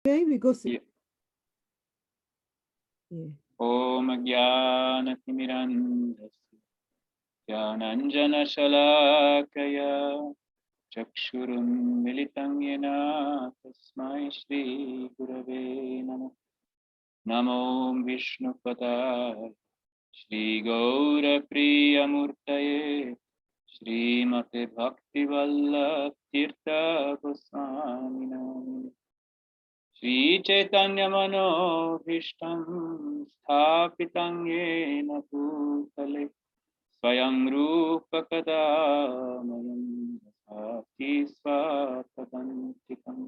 Okay, because yeah. Om Jnanatirandhasya Jnananjana Shalakaya Chakshurum Militam Yena Tasmai Shri Gurave Namah. Namo Vishnu Padaya Shri Gaura Priya Murtaye Shri Mate Bhakti Vallabh Tirtha Goswami Namah. Shri Caitanya Manobhishtam Sthapitam Yena Bhutale Swayam Rupa Kadamayam Bhakti Swatadantikam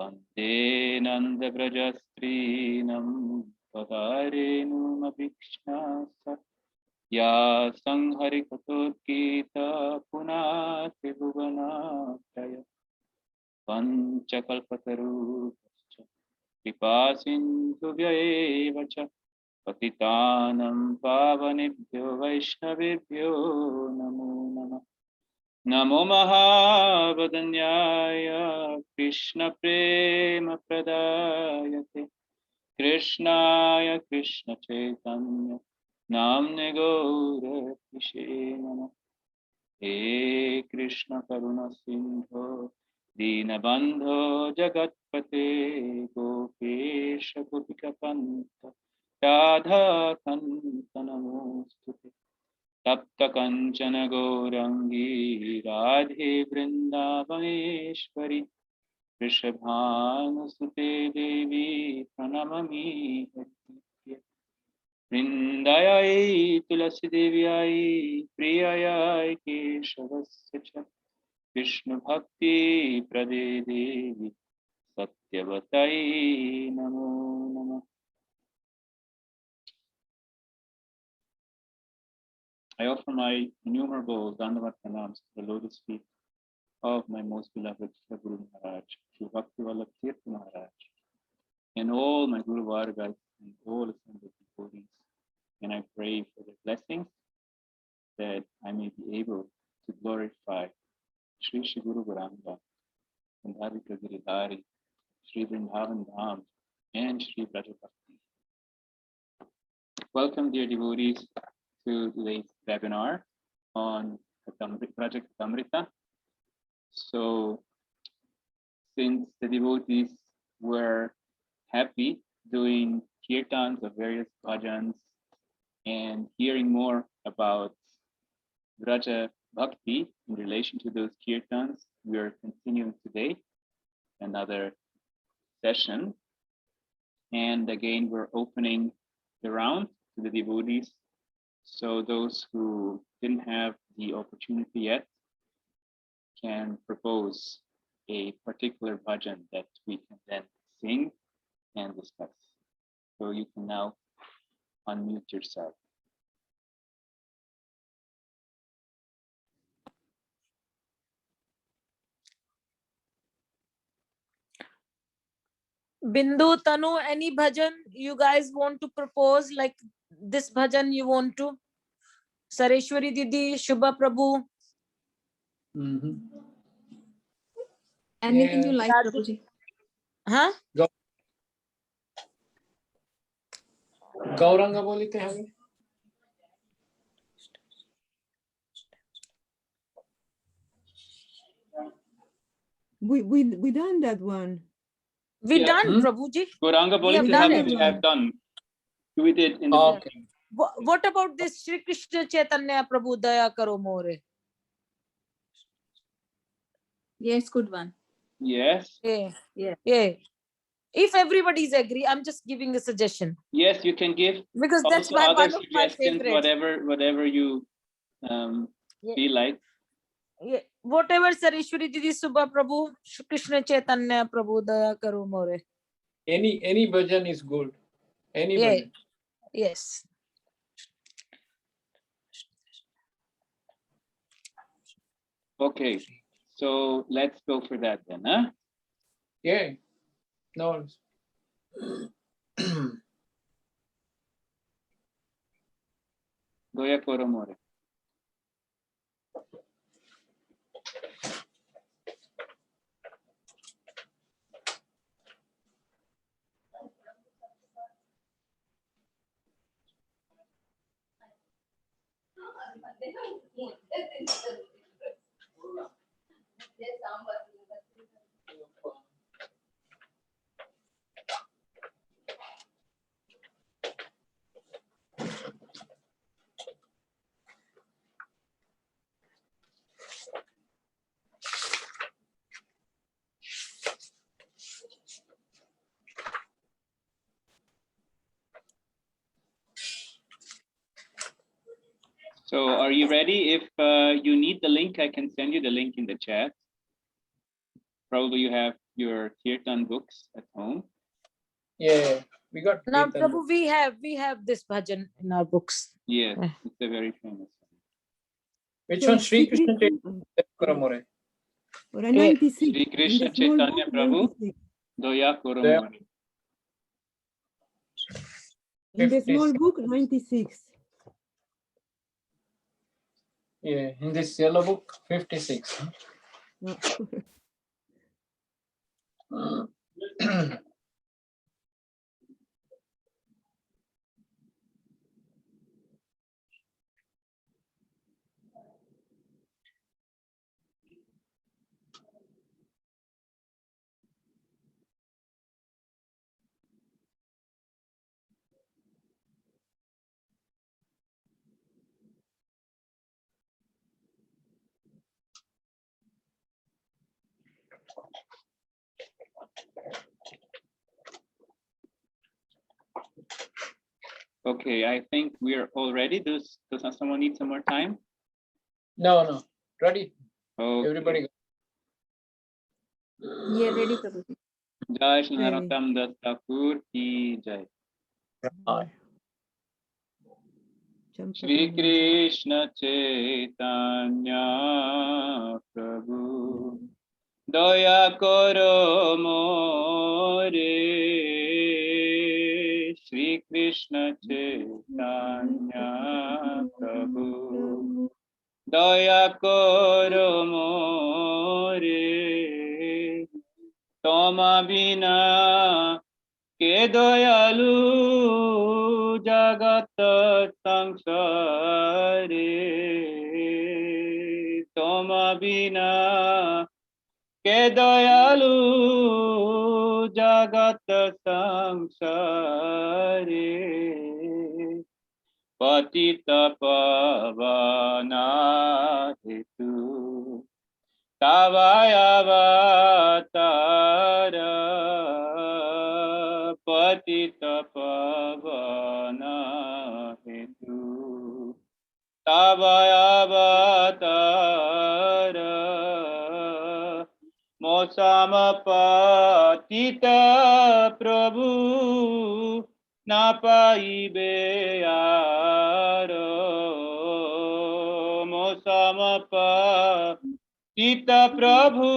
Vande Nanda Brajastrinam Padarenum Abhikshasa Ya Sanghari Katodgita Punati Bhuvanataya Panchakalpataru Kripa Sindhu Vyeva Cha Patitanam Pavanebhyo Vaishnavebhyo Namo Namah. Namo Mahavadanyaya Krishna Prema Pradayate Krishnaya Krishna Chaitanya Namne Gaura Kishe Namah. He Krishna Karuna Sindho Dinabandho Jagatpate Gopesha Gopika Panta Radha Kanta Namostute Tapta Kanchana Gaurangi Radhe Vrindavaneshwari Vrishabhanusute Devi Pranamami Haripriya Vrindayai Tulasi Devyai Priyayai Keshavasya Cha Vishnu Bhakti Prade Devi Satyavatai Namo Namah. I offer my innumerable Dandavat Pranams to the lotus feet of my most beloved Guru Maharaj, Shri Bhakti Vallabh Tirtha Maharaj, and all my Guru Vargas and all assembled devotees. And I pray for their blessings that I may be able to glorify Shri Shri Guru Varanga and Adhika Giridhari, Shri Vrindavan Dham, and Shri Vraja-kathamrita. Welcome, dear devotees, to today's webinar on Vraja-kathamrita. So, since the devotees were happy doing kirtans of various bhajans and hearing more about Vraja Bhakti in relation to those kirtans, we are continuing today another session. And again, we're opening the round to the devotees. So those who didn't have the opportunity yet can propose a particular bhajan that we can then sing and discuss. So you can now unmute yourself. Bindu, Tanu, any bhajan you guys want to propose? Like this bhajan you want to? Sareshwari Didi, Shubha Prabhu. Anything you like, Prabhuji. Huh? Gauranga bolite hain. We done that one. We done, Prabhuji. Gauranga Bolite we have done. We did in the beginning. What about this Shri Krishna Chaitanya Prabhu Daya Karo More? Yes, good one. Yes. Yeah. If everybody's agree, I'm just giving a suggestion. Yes, you can give because that's one of my suggestions, favorites. whatever you feel like. Yeah. Whatever Sareshwari Didi, Subha Prabhu, Shri Krishna Chaitanya Prabhu Daya Karo More. Any bhajan is good. Any bhajan. Yes. Okay, so let's go for that then, huh? Yeah. No. Doya Koro More. So are you ready? If you need the link, I can send you the link in the chat. Probably you have your kirtan books at home. Yeah, we got Now, kirtan Prabhu, book. we have this bhajan in our books. Yes, it's a very famous one. Which So one? Sri Krishna Krishna, Chaitanya. or Yeah. 96. Shri In Krishna the small Chaitanya book, Prabhu, 96. Doya, Koro. Doya. In the 56. small book, 96. Yeah, in this yellow book, 56. No. Okay, I think we're all ready. Does someone need some more time? No. Ready? Okay. Everybody. Yeah, ready, Prabhuji. Jai Shri Ready. Narottam Das Thakur ki jai. Hi. Shri Krishna Chaitanya Prabhu Doya Koro More Shri Krishna Chaitanya Prabhu Doya Koro More Toma Bina Ke Doyalu Jagat Sangsare Toma Bina Ke Doyalu Jagat Sangsare Patita Pavana Hetu Tavaya Patita Pavana Hetu Tavaya Mosama Patita Prabhu Napaibe Aro Mosama Tita Prabhu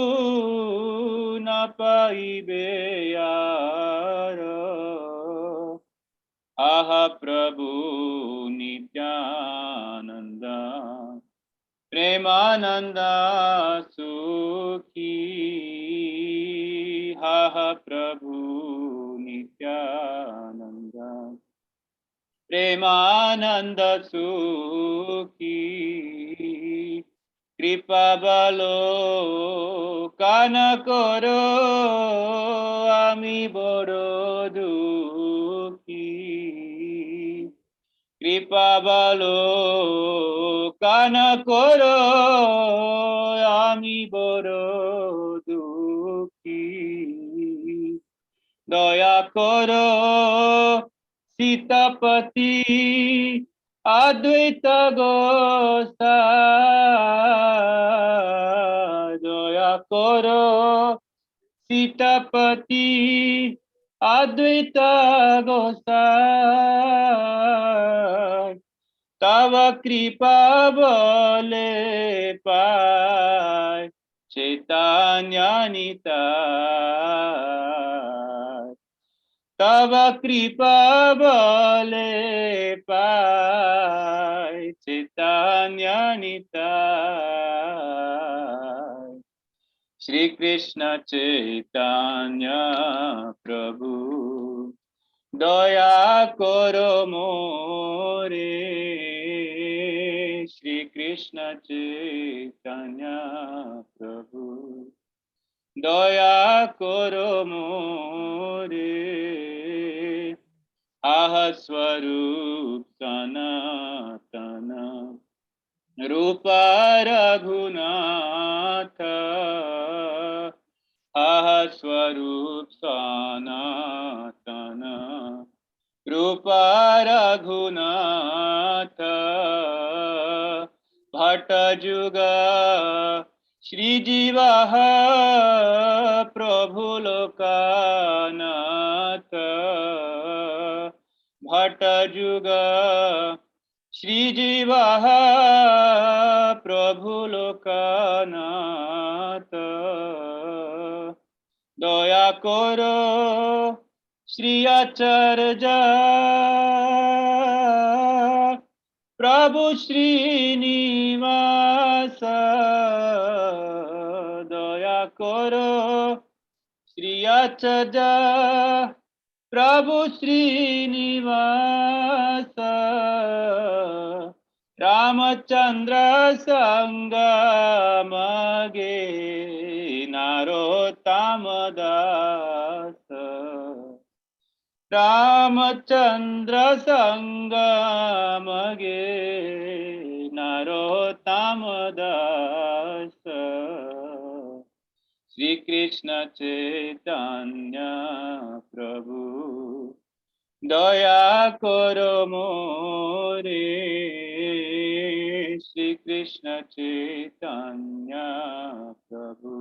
Napaibe Aro Aha Prabhu Nityananda Premananda Sukhi Aha Prabhu Nityananda Premananda Sukhi Kripa Balo Kana Koro Ami Boro Dukhi Kripa Balo Kana Koro Ami Boro Dukhi Doya Koro Sitapati Advaita Gosa Doya Koro Sitapati Advaita Gosa Tava Kripa Bole Pai Caitanya Nitai Tava Kripa Bole Pai Caitanya Nitai Shri Krishna Chaitanya Prabhu Doya Koro More Shri Krishna Chaitanya Prabhu Doya Koro More Aha Swarup Sanatana Rupa Raghunatha Aha Swarup Sanatana Rupa Raghunatha Bhatta-juga Shri Jivaha Prabhu Lokanatha Bhatta-juga Shri Jivaha Prabhu Lokanatha Doya Koro Shri Acharya Prabhu Shri Nivasa Doya Koro Shri Acharya Prabhu Shri Nivasa Ramachandra Sangha Mage Narottama Dasa Ramachandra Sangha Mage Narottama Dasa Shri Krishna Caitanya Prabhu Doya Koro More Shri Krishna Caitanya Prabhu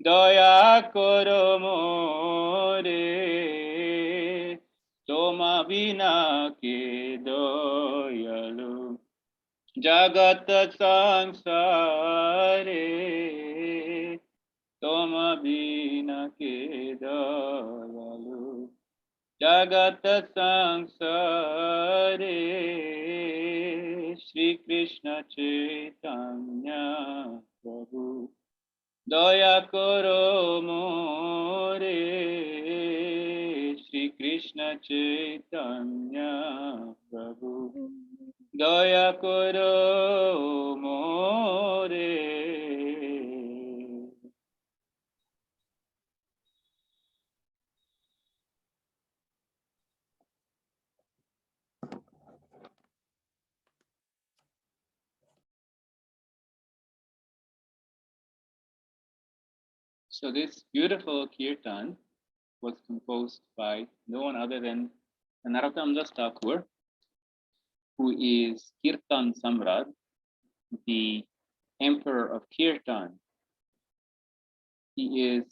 Doya Koro More Toma Vina Ke Doyalu Jagat Sansare Toma Vina Ke Doyalu Jagat Sansare Shri Krishna Caitanya Prabhu Doya Koro More Shri Krishna Caitanya Prabhu Doya Koro More. So this beautiful kirtan was composed by no one other than Narottam Das Thakur, who is Kirtan Samrat, the emperor of kirtan. He is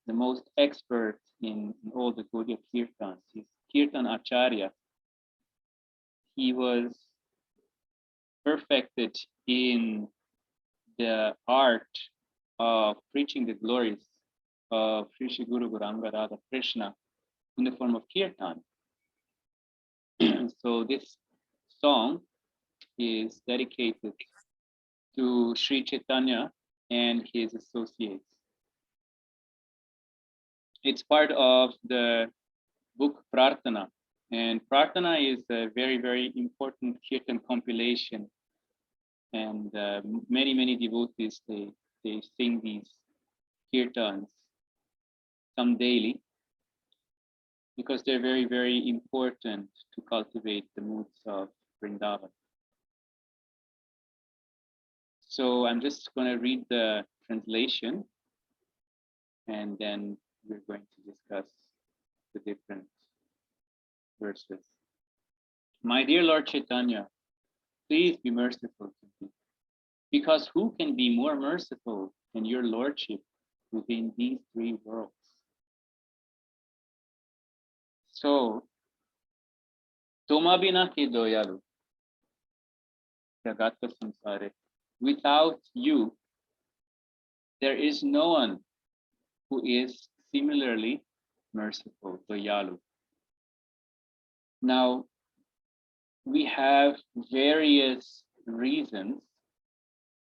the most expert in all the Gaudiya kirtans. He's Kirtan Acharya. He was perfected in the art of preaching the glories of Sri Guru Gauranga Radha Krishna in the form of kirtan. So this song is dedicated to Sri Caitanya and his associates. It's part of the book Prarthana, and Prarthana is a very, very important kirtan compilation, and many devotees, they sing these kirtans, some daily, because they're very, very important to cultivate the moods of Vrindavan. So I'm just going to read the translation, and then we're going to discuss the different verses. My dear Lord Chaitanya, please be merciful to me, because who can be more merciful than your Lordship within these three worlds? So, Toma bina ke doyalu, jagata samsare. Without you, there is no one who is similarly merciful, doyalu. Now, we have various reasons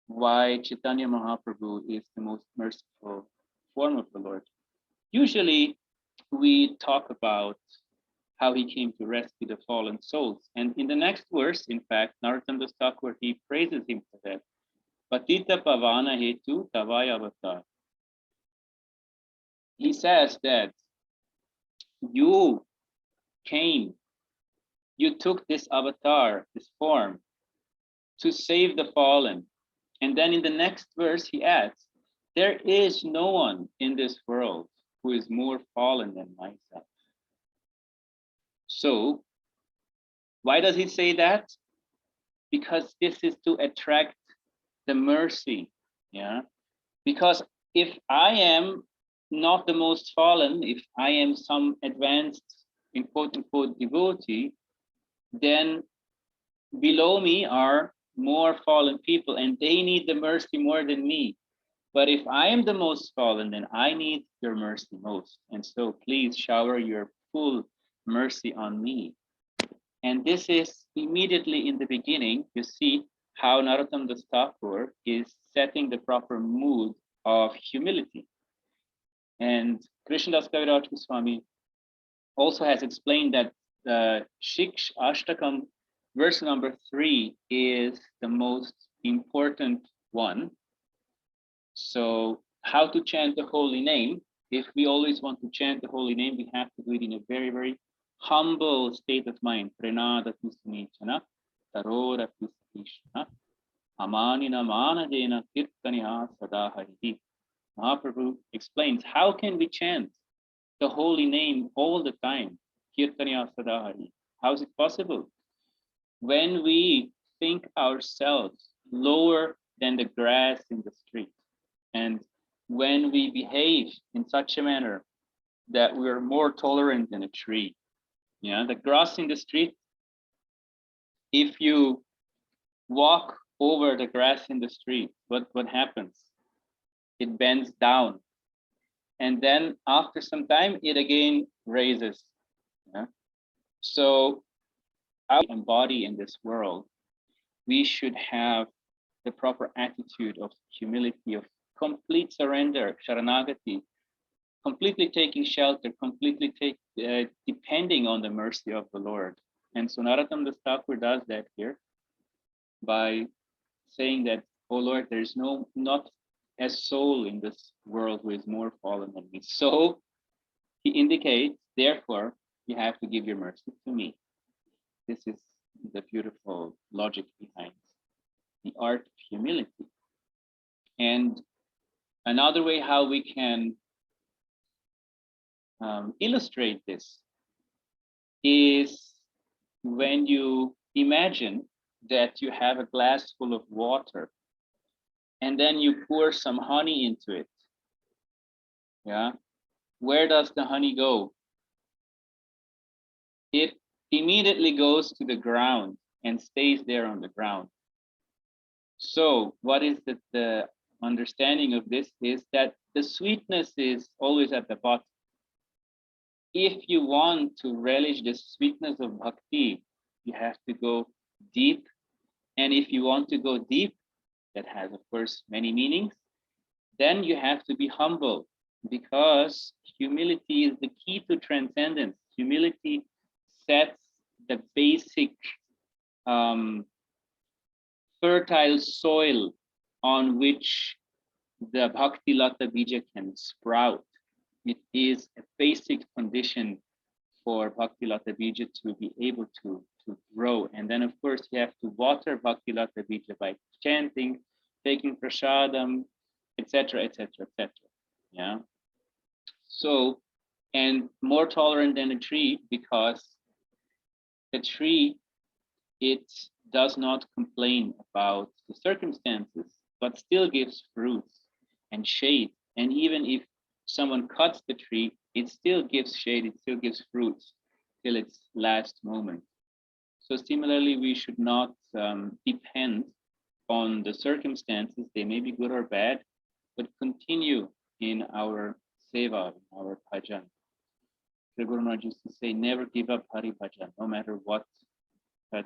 why Chaitanya Mahaprabhu is the most merciful form of the Lord. Usually, we talk about how he came to rescue the fallen souls. And in the next verse, in fact, Narottam Das Thakur, he praises him for that. Patita pavana hetu tavaya avatar. He says that you came, you took this avatar, this form, to save the fallen. And then in the next verse, he adds, there is no one in this world who is more fallen than myself. So, why does he say that? Because this is to attract the mercy, yeah? Because if I am not the most fallen, if I am some advanced, in quote unquote, devotee, then below me are more fallen people and they need the mercy more than me. But if I am the most fallen, then I need your mercy most. And so please shower your full mercy on me. And this is immediately in the beginning, you see how Narottam Das Thakur is setting the proper mood of humility. And Krishnadas Kaviraj Goswami also has explained that Shiksha Ashtakam, verse number 3, is the most important one. So how to chant the holy name? If we always want to chant the holy name, we have to do it in a very, very humble state of mind. Pranadati sunichana, tarorati krishna, amanina manajena kirtaniha sadaharihi. Mahaprabhu explains, how can we chant the holy name all the time? Kirtaniya sadahari. How is it possible? When we think ourselves lower than the grass in the street, and when we behave in such a manner that we're more tolerant than a tree. Yeah, the grass in the street, if you walk over the grass in the street, what happens? It bends down. And then after some time, it again raises. Yeah? So our embody in this world, we should have the proper attitude of humility, of complete surrender, sharanagati, completely taking shelter, completely depending on the mercy of the Lord. And so Narottam Das Thakur does that here by saying that, oh Lord, there's not a soul in this world who is more fallen than me. So he indicates, therefore, you have to give your mercy to me. This is the beautiful logic behind the art of humility. And another way how we can illustrate this is when you imagine that you have a glass full of water and then you pour some honey into it. Yeah, where does the honey go? It immediately goes to the ground and stays there on the ground. So what is the understanding of this is that the sweetness is always at the bottom. If you want to relish the sweetness of bhakti, you have to go deep. And if you want to go deep, that has, of course, many meanings, then you have to be humble, because humility is the key to transcendence. Humility sets the basic fertile soil on which the Bhakti Lata Bija can sprout. It is a basic condition for Bhakti Lata Bija to be able to grow. And then, of course, you have to water Bhakti Lata Bija by chanting, taking prasadam, etc., etc., etc. Yeah. So, and more tolerant than a tree, because the tree, it does not complain about the circumstances, but still gives fruits and shade. And even if someone cuts the tree, it still gives shade, it still gives fruits till its last moment. So similarly, we should not depend on the circumstances. They may be good or bad, but continue in our seva, in our bhajan. The Guru Maharaj used to say, never give up Hari Bhajan, no matter what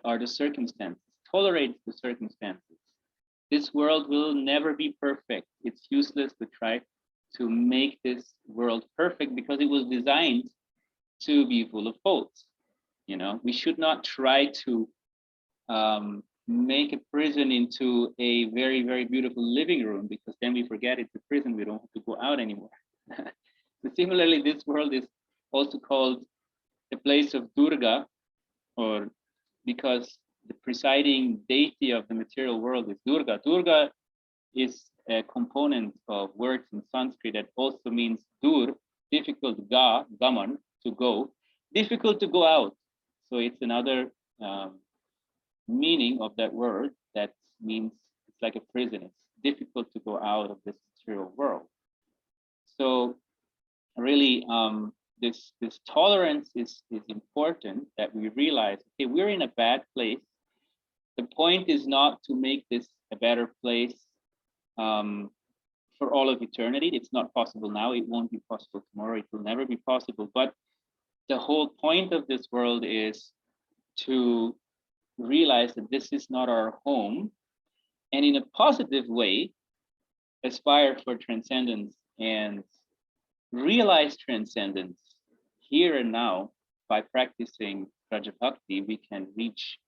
are the circumstances. Tolerate the circumstances. This world will never be perfect. It's useless to try to make this world perfect, because it was designed to be full of faults. You know, we should not try to make a prison into a very, very beautiful living room, because then we forget it's a prison. We don't have to go out anymore. So similarly, this world is also called the place of Durga, or because the presiding deity of the material world is Durga. Durga is a component of words in Sanskrit that also means dur, difficult, ga, gaman, to go, difficult to go out. So it's another meaning of that word that means It's like a prison. It's difficult to go out of this material world. So really, this tolerance is important, that we realize, okay, we're in a bad place. The point is not to make this a better place for all of eternity. It's not possible now. It won't be possible tomorrow. It will never be possible. But the whole point of this world is to realize that this is not our home, and in a positive way, aspire for transcendence and realize transcendence here and now. By practicing Vraja-bhakti, we can reach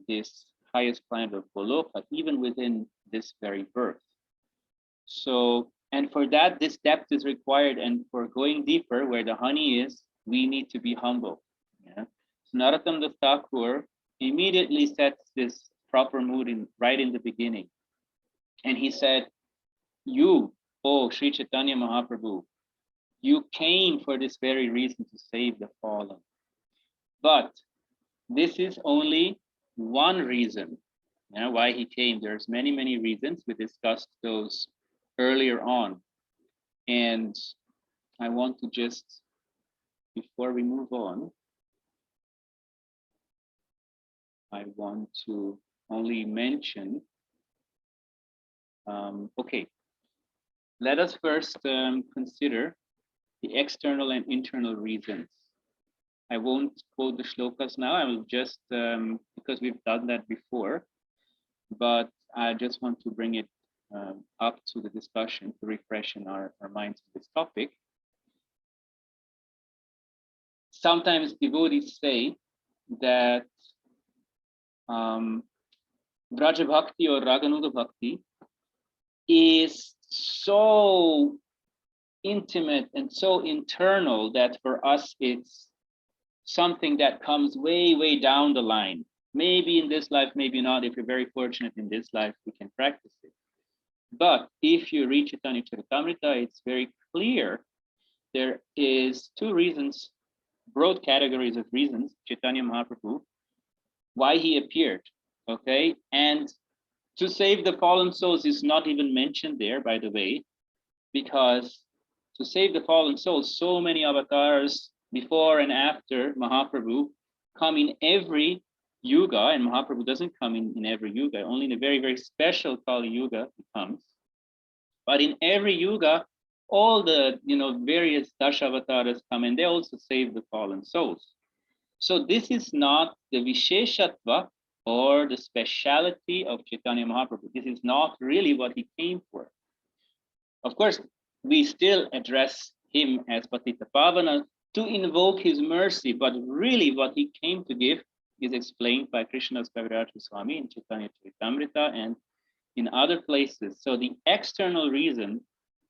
this highest planet of Goloka, even within this very birth. So, and for that, this depth is required. And for going deeper, where the honey is, we need to be humble. Yeah? So Narottam Das Thakur immediately sets this proper mood right in the beginning. And he said, you, oh Sri Chaitanya Mahaprabhu, you came for this very reason, to save the fallen. But this is only one reason, why he came. There's many, many reasons. We discussed those earlier on. And I want to just, before we move on, I want to only mention, okay, let us first consider the external and internal reasons. I won't quote the shlokas now. I will just, because we've done that before, but I just want to bring it up to the discussion to refresh in our minds of this topic. Sometimes devotees say that Vraja Bhakti or Raganuga Bhakti is so intimate and so internal that for us it's something that comes way, way down the line. Maybe in this life, maybe not. If you're very fortunate in this life, we can practice it. But if you read Caitanya Charitamrita, it's very clear. There is two reasons, broad categories of reasons, Chaitanya Mahaprabhu, why he appeared, okay? And to save the fallen souls is not even mentioned there, by the way, because to save the fallen souls, so many avatars before and after Mahaprabhu come in every yuga, and Mahaprabhu doesn't come in every yuga, only in a very, very special Kali Yuga he comes. But in every yuga, all the various Dashavatars come and they also save the fallen souls. So this is not the Visheshatva or the speciality of Chaitanya Mahaprabhu. This is not really what he came for. Of course, we still address him as Patita Pavana to invoke his mercy, but really what he came to give is explained by Krishnadas Kaviraj Swami in Caitanya Charitamrita and in other places. So the external reason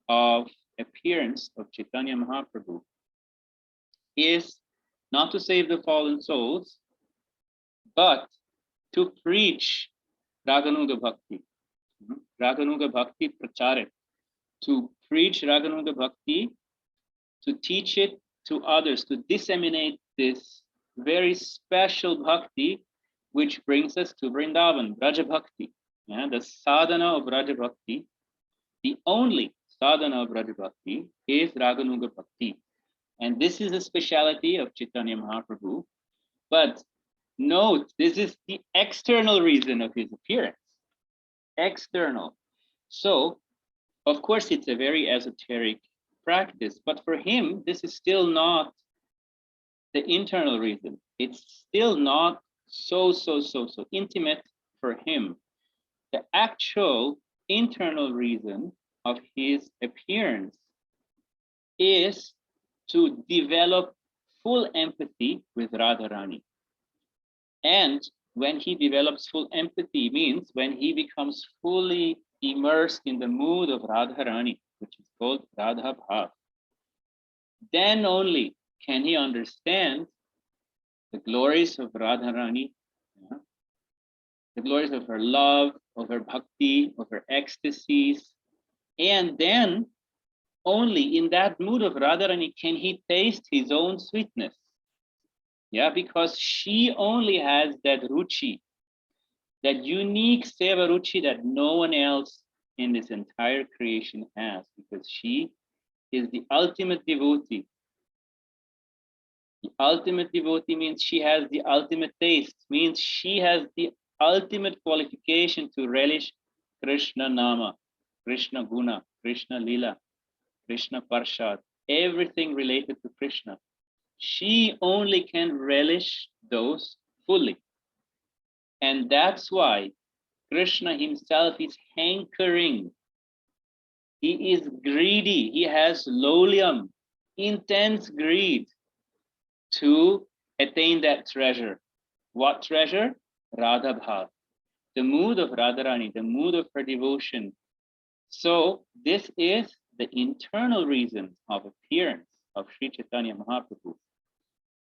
of appearance of Chaitanya Mahaprabhu is not to save the fallen souls, but to preach Raganuga Bhakti, Raganuga Bhakti Pracharit, to preach Raganuga Bhakti, to teach it to others, to disseminate this very special bhakti, which brings us to Vrindavan, Vraja Bhakti. Yeah, the sadhana of Vraja Bhakti, the only sadhana of Vraja Bhakti is Raganuga Bhakti. And this is a speciality of Chaitanya Mahaprabhu. But note, this is the external reason of his appearance. External. So, of course, it's a very esoteric practice, but for him, this is still not the internal reason. It's still not so intimate for him. The actual internal reason of his appearance is to develop full empathy with Radharani. And when he develops full empathy means when he becomes fully immersed in the mood of Radharani, which is called Radha Bhav, then only can he understand the glories of Radharani, the glories of her love, of her bhakti, of her ecstasies. And then only in that mood of Radharani can he taste his own sweetness. Yeah, because she only has that ruchi, that unique seva ruchi that no one else in this entire creation has, because she is the ultimate devotee. The ultimate devotee means she has the ultimate taste, means she has the ultimate qualification to relish Krishna Nama, Krishna Guna, Krishna Lila, Krishna Parshad, everything related to Krishna. She only can relish those fully. And that's why Krishna himself is hankering. He is greedy. He has lolium, intense greed to attain that treasure. What treasure? Radha Bhav, the mood of Radharani, the mood of her devotion. So this is the internal reason of appearance of Sri Chaitanya Mahaprabhu.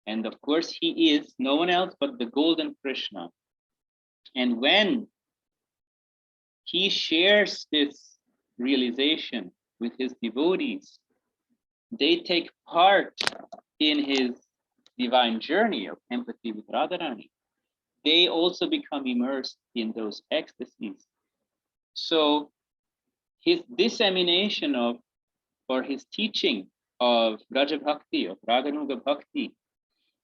And of course, he is no one else but the golden Krishna. And when he shares this realization with his devotees, they take part in his divine journey of empathy with Radharani. They also become immersed in those ecstasies. So his dissemination of, or his teaching of Vraja Bhakti, of Raganuga Bhakti,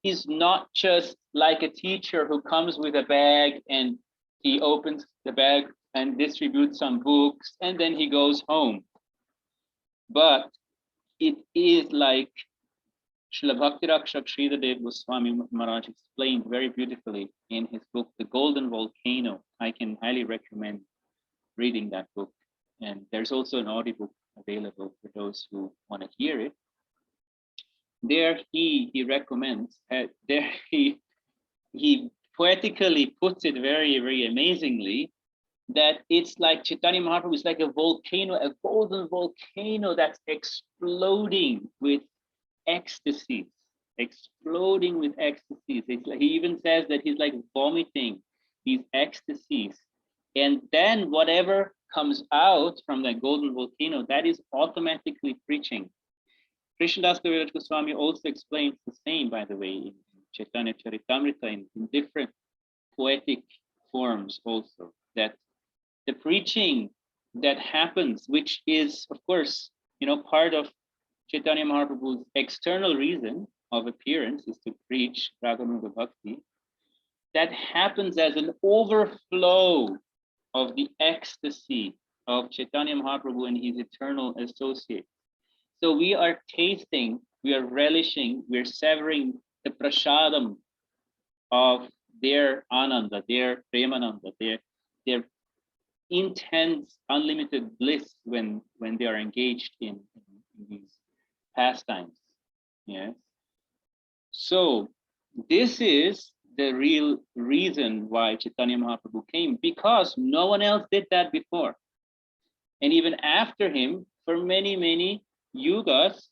is not just like a teacher who comes with a bag and he opens the bag and distributes some books and then he goes home. But it is like Srila Bhakti-Rakshak Sridhar Goswami Maharaj explained very beautifully in his book, The Golden Volcano. I can highly recommend reading that book. And there's also an audiobook available for those who want to hear it. There he recommends, there he poetically puts it very, very amazingly, that it's like Chaitanya Mahaprabhu is like a volcano, a golden volcano that's exploding with ecstasies, exploding with ecstasies. It's like, he even says that he's like vomiting these ecstasies. And then whatever comes out from that golden volcano, that is automatically preaching. Krishnadas Kaviraj Goswami also explains the same, by the way, in Caitanya Charitamrita, in different poetic forms also, that the preaching that happens, which is, of course, part of Chaitanya Mahaprabhu's external reason of appearance is to preach Raganuga Bhakti, that happens as an overflow of the ecstasy of Chaitanya Mahaprabhu and his eternal associates. So we are tasting, we are relishing, we're savoring the prasadam of their ananda, their premananda, their intense, unlimited bliss when they are engaged in these pastimes. Yes. So this is the real reason why Chaitanya Mahaprabhu came, because no one else did that before. And even after him, for many, many yugas,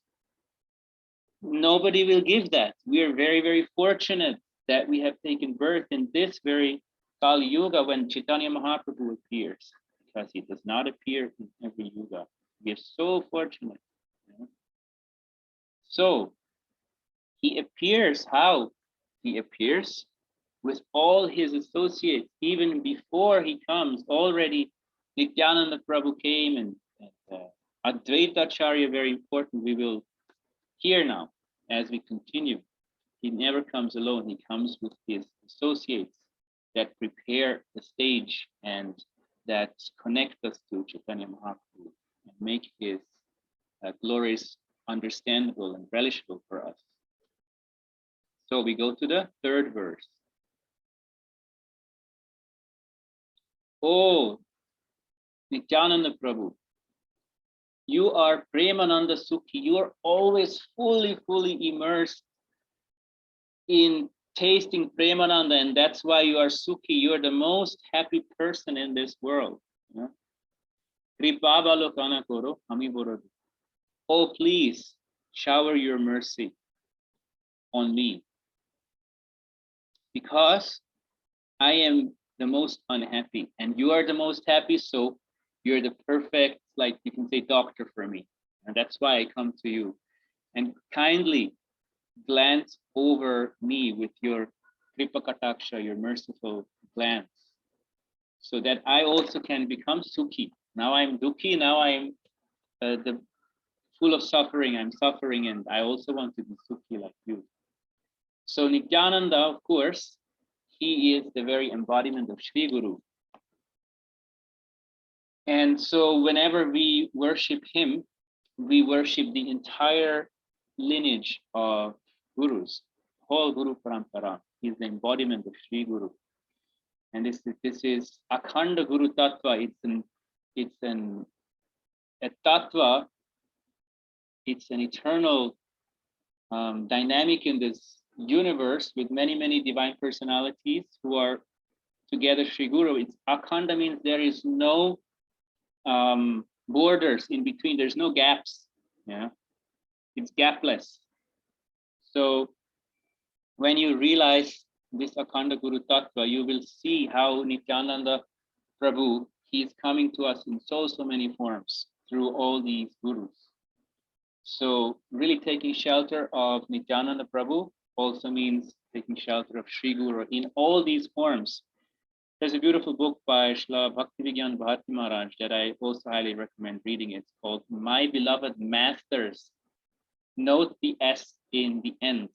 nobody will give that. We are very, very fortunate that we have taken birth in this very Kali Yuga when Chaitanya Mahaprabhu appears, because he does not appear in every yuga. We are so fortunate. So he appears how? He appears with all his associates. Even before he comes, already Nityananda Prabhu came, and Advaita Acharya, very important, we will hear now as we continue. He never comes alone. He comes with his associates that prepare the stage and that connect us to Chaitanya Mahaprabhu and make his glories understandable and relishable for us. So we go to the third verse. Oh, Nityananda Prabhu, you are Premananda Sukhi. You are always fully immersed in tasting Premananda, and that's why you are Sukhi. You are the most happy person in this world. Kripabalokana Koro, Ami Borodi. Oh, please shower your mercy on me, because I am the most unhappy and you are the most happy. So you're the perfect, like you can say, doctor for me. And that's why I come to you. And kindly glance over me with your Kripa Kataksha, your merciful glance. so that I also can become Sukhi. Now I'm Dukhi, now I'm the full of suffering, I'm suffering, and I also want to be Sukhi like you. So Nityananda, of course, he is the very embodiment of Sri Guru. And so whenever we worship him, we worship the entire lineage of gurus, whole Guru Parampara. He's the embodiment of Sri Guru. And this is Akhanda Guru Tattva. It's a tattva. It's an eternal dynamic in this universe with many, many divine personalities who are together Sri Guru. It's Akhanda means there is no borders in between. There's no gaps. Yeah, it's gapless. So when you realize this Akhanda Guru Tattva, you will see how Nityananda Prabhu, he is coming to us in so many forms through all these gurus. So really taking shelter of Nityananda Prabhu also means taking shelter of Sri Guru in all these forms. There's a beautiful book by Srila Bhaktivigyan Bharati Maharaj that I also highly recommend reading. It's called My Beloved Masters. Note the S in the end,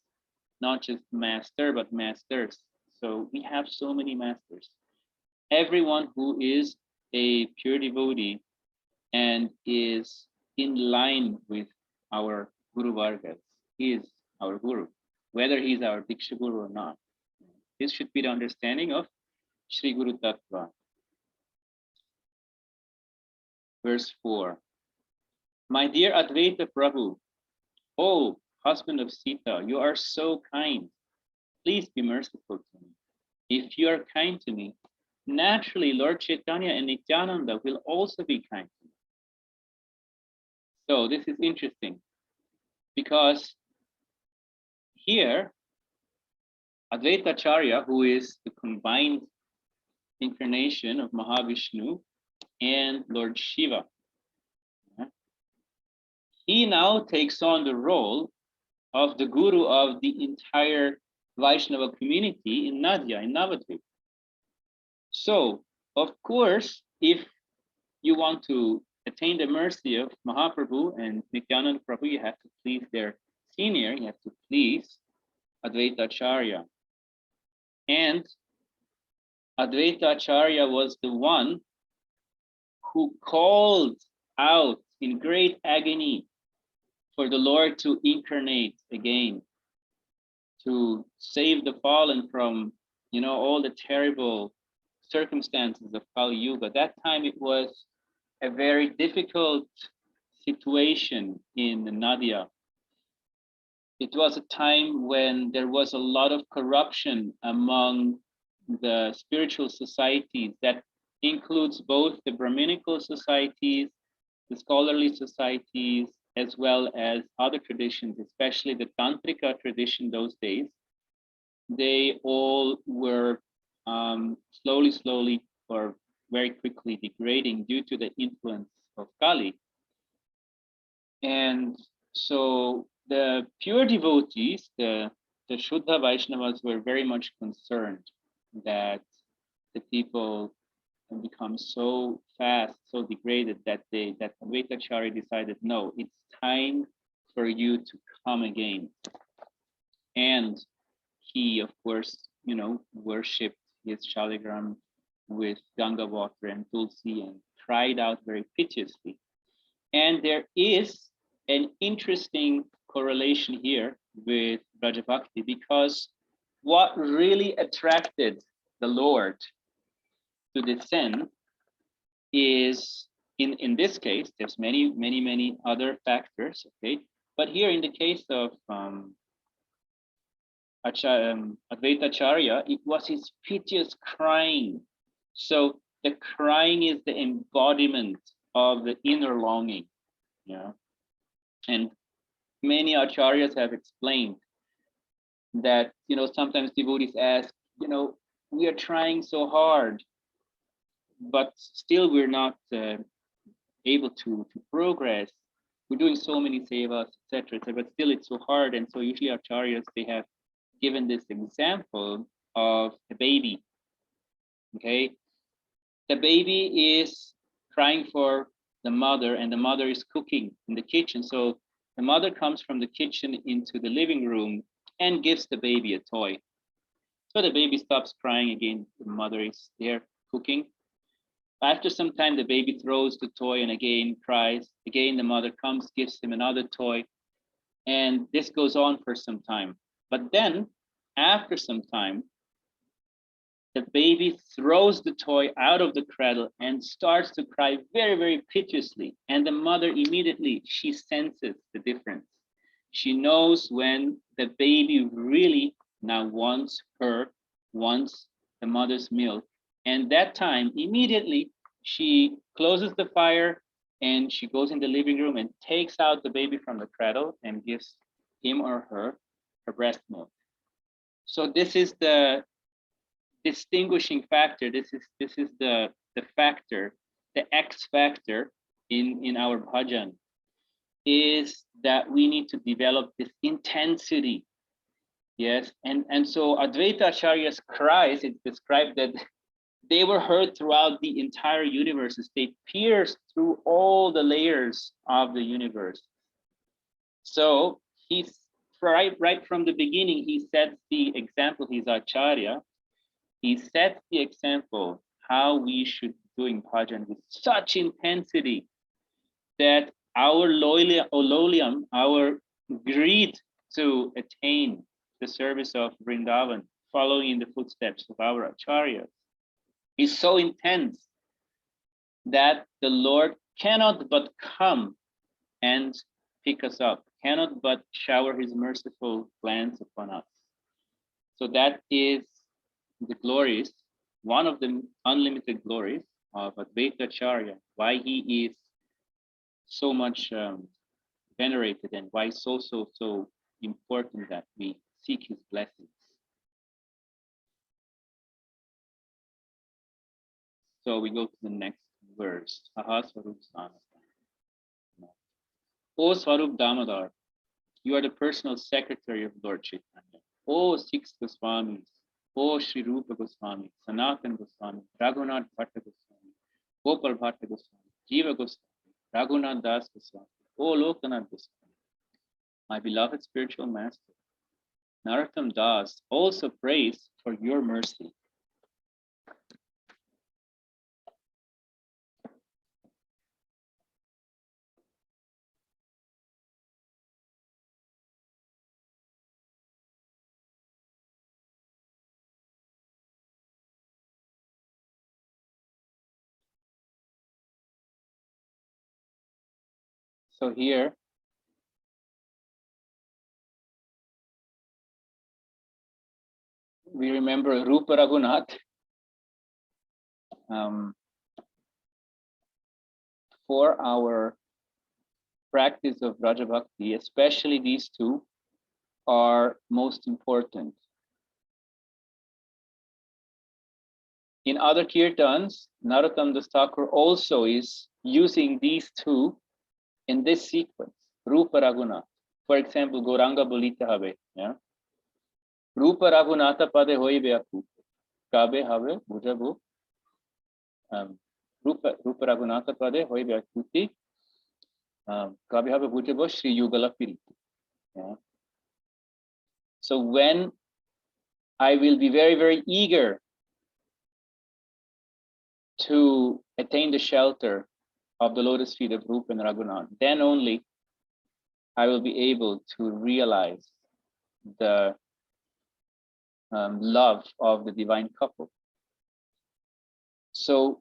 not just master, but masters. So we have so many masters. Everyone who is a pure devotee and is in line with our Guru Vargas, he is our Guru, whether he's our Diksha Guru or not. This should be the understanding of Sri Guru Tattva. Verse 4. My dear Advaita Prabhu, oh, husband of Sita, you are so kind. Please be merciful to me. If you are kind to me, naturally Lord Caitanya and Nityananda will also be kind to me. So this is interesting because here Advaita Acharya, who is the combined incarnation of Mahavishnu and Lord Shiva, he now takes on the role of the guru of the entire Vaishnava community in Nadia, in Navadvip. So, of course, if you want to attain the mercy of Mahaprabhu and Nityananda Prabhu, you have to please their senior, you have to please Advaita Acharya. And Advaita Acharya was the one who called out in great agony for the Lord to incarnate again, to save the fallen from, all the terrible circumstances of Kali Yuga. That time it was a very difficult situation in Nadia. It was a time when there was a lot of corruption among the spiritual societies. That includes both the Brahminical societies, the scholarly societies, as well as other traditions, especially the Tantrika tradition those days. They all were slowly or very quickly degrading due to the influence of Kali. And so the pure devotees, the Shuddha Vaishnavas, were very much concerned that the people become so fast, so degraded that Advaita Acharya decided, no, it's time for you to come again. And he, of course, worshipped his Shaligram with Ganga water and Tulsi and cried out very piteously. And there is an interesting correlation here with Vraja Bhakti, because what really attracted the Lord to descend is, in this case, there's many other factors, okay? But here in the case of Advaita Acharya, it was his piteous crying. So the crying is the embodiment of the inner longing, and many acharyas have explained that, sometimes devotees ask, we are trying so hard, but still we're not able to progress. We're doing so many sevas, etc., but still it's so hard. And so usually acharyas, they have given this example of a baby. Okay, the baby is crying for the mother, and the mother is cooking in the kitchen. So the mother comes from the kitchen into the living room and gives the baby a toy. So the baby stops crying again. The mother is there cooking. After some time, the baby throws the toy and again cries. Again, the mother comes, gives him another toy. And this goes on for some time. But then, after some time, the baby throws the toy out of the cradle and starts to cry very, very piteously. And the mother immediately, she senses the difference. She knows when the baby really now wants the mother's milk. And that time, immediately, she closes the fire and she goes in the living room and takes out the baby from the cradle and gives him or her breast milk. So this is the distinguishing factor. This is the factor, the X factor in our bhajan, is that we need to develop this intensity. Yes, and so Advaita Acharya's cries, it's described that they were heard throughout the entire universe. They pierced through all the layers of the universe. So he's right from the beginning, he sets the example. He's Acharya. He sets the example how we should be doing bhajan with such intensity that our lolium, our greed to attain the service of Vrindavan, following in the footsteps of our acharyas, is so intense that the Lord cannot but come and pick us up, cannot but shower his merciful glance upon us. So that is the glories, one of the unlimited glories of Advaita Acharya, why he is so much venerated and why so important that we seek his blessings. So we go to the next verse. Aha Swarup Sanatana. O Swarup Damodar, you are the personal secretary of Lord Chaitanya. O Six Goswamis, O Sri Rupa Goswami, Sanatan Goswami, Raghunath Bhatta Goswami, Gopal Bhatta Goswami, Jiva Goswami, Raghunath Das Goswami, O Lokanath Goswami, my beloved spiritual master, Narottam Das also prays for your mercy. So here, we remember Rupa Raghunath for our practice of Vraja Bhakti, especially these two are most important. In other kirtans, Narottam Das Thakur also is using these two in this sequence, Rupa Raghunath. For example, Gauranga Bolita Habe, yeah. Rupa Raghunatha Pade Hoibe Akute, Kabe Habe Bujabo, Rupa Raghunatha Pade Hoibe Akute, Kabe Habe Bujabo Sri Yugala Piriti. Yeah. So when I will be very, very eager to attain the shelter of the lotus feet of Rupa and Raghunath, then only I will be able to realize the love of the divine couple. So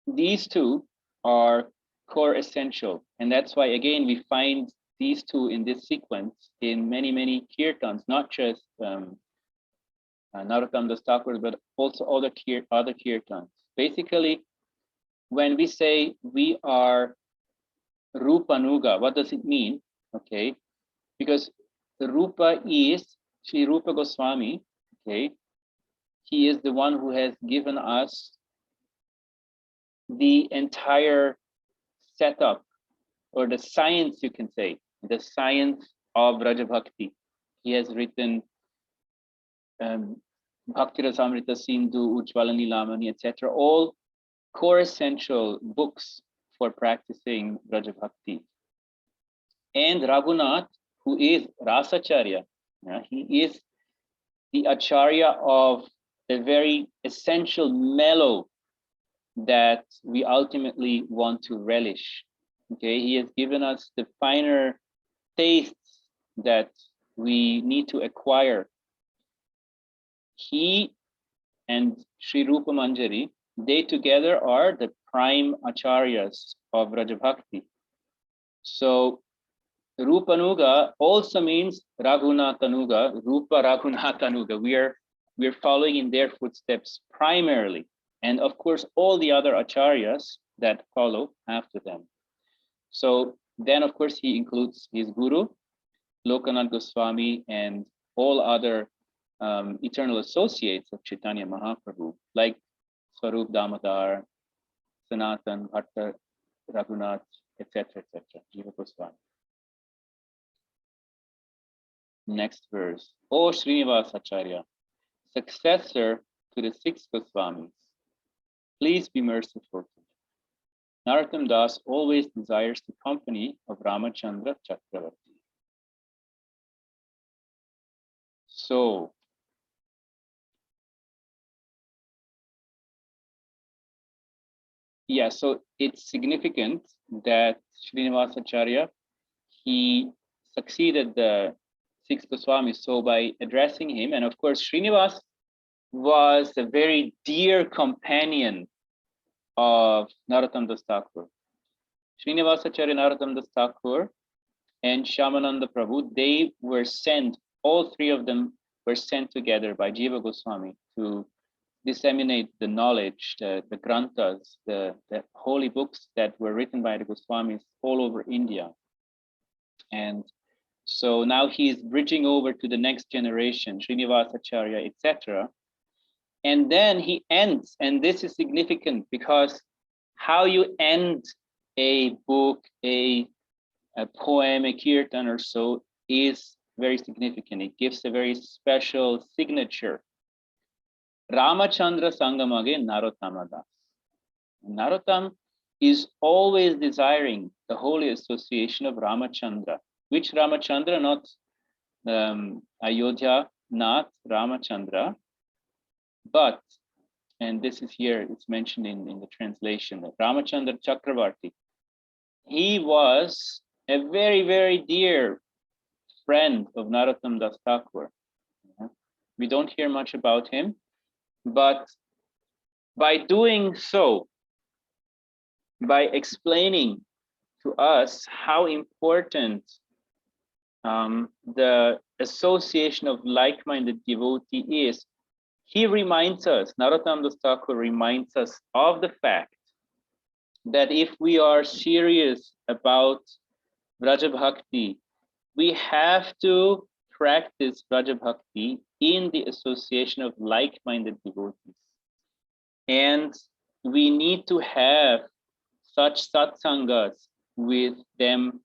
these two are core essential, and that's why again we find these two in this sequence in many kirtans, not just Narottam Das Thakur, but also other kirtans. Basically, when we say we are Rupanuga, what does it mean? Okay, because the Rupa is Sri Rupa Goswami, okay, he is the one who has given us the entire setup, or the science, you can say, the science of Vraja Bhakti. He has written Bhakti Rasamrita Sindhu, Ujjvala Nilamani, etc. All core essential books for practicing Vraja Bhakti. And Raghunath, who is Rasacharya, he is the Acharya of the very essential mellow that we ultimately want to relish. Okay, he has given us the finer tastes that we need to acquire. He and Sri Rupa Manjari, they together are the prime acharyas of Vraja Bhakti. So Rupanuga also means Raghunathanuga, Rupa Raghunathanuga. We're following in their footsteps primarily. And of course, all the other acharyas that follow after them. So then, of course, he includes his guru, Lokanath Goswami, and all other eternal associates of Caitanya Mahaprabhu, like Swarup Damodar, Sanatan, Bhatta, Raghunath, etc., Jiva Goswami. Next verse. O Srinivas Acharya, successor to the 6 Goswamis, please be merciful to me. Narottam Das always desires the company of Ramachandra Chakravarti. So, yeah, so it's significant that Srinivas Acharya, he succeeded the 6 Goswamis. So by addressing him, and of course, Srinivas was a very dear companion of Narottam Das Thakur. Srinivas Acharya, Narottam Das Thakur, and Shyamananda Prabhu, they were sent, all 3 of them were sent together by Jiva Goswami to disseminate the knowledge, the granthas, the holy books that were written by the Goswamis all over India. And so now he is bridging over to the next generation, Srinivas Acharya, etc. And then he ends, and this is significant because how you end a book, a poem, a kirtan or so is very significant. It gives a very special signature. Ramachandra Sangamage Narottama Das. Narottam is always desiring the holy association of Ramachandra. Which Ramachandra? Not Ayodhya, not Ramachandra, but, and this is here, it's mentioned in the translation, that Ramachandra Chakravarti. He was a very, very dear friend of Narottam Das Thakur. We don't hear much about him, but by doing so, by explaining to us how important the association of like-minded devotee is, he reminds us, Narottam Das Thakur reminds us of the fact that if we are serious about Vraja Bhakti, we have to practice Vraja Bhakti in the association of like-minded devotees. And we need to have such satsangas with them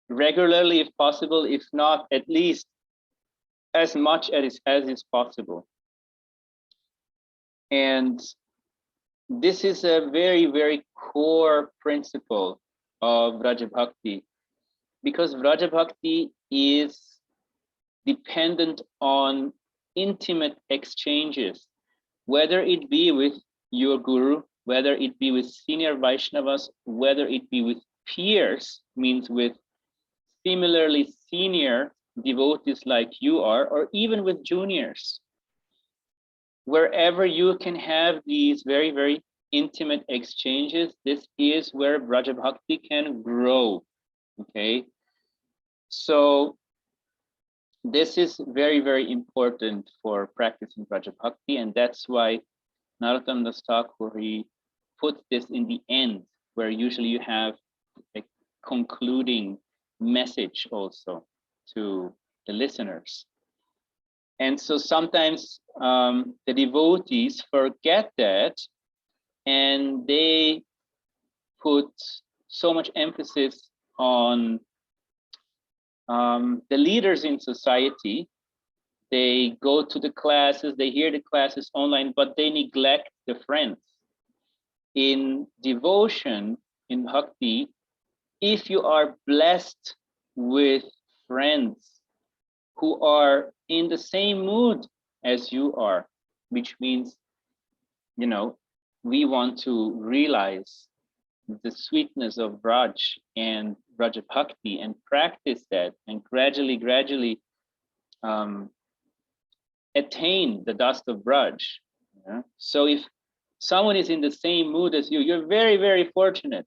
regularly if possible, if not at least as much as is possible. And this is a very, very core principle of Vraja Bhakti, because Vraja Bhakti is dependent on intimate exchanges, whether it be with your guru, whether it be with senior Vaishnavas, whether it be with peers, means with similarly senior devotees like you are, or even with juniors. Wherever you can have these very, very intimate exchanges, this is where Vraja Bhakti can grow, okay? So this is very, very important for practicing Vraja Bhakti, and that's why Narottam Das Thakur, he puts this in the end, where usually you have a concluding message also to the listeners. And so sometimes the devotees forget that, and they put so much emphasis on the leaders in society They go to the classes, they hear the classes online, but they neglect the friends. In devotion, in bhakti, if you are blessed with friends who are in the same mood as you are, which means, you know, we want to realize the sweetness of Vraj and Vraja Bhakti and practice that and gradually attain the dust of Vraj. Yeah? So if someone is in the same mood as you, you're very, very fortunate.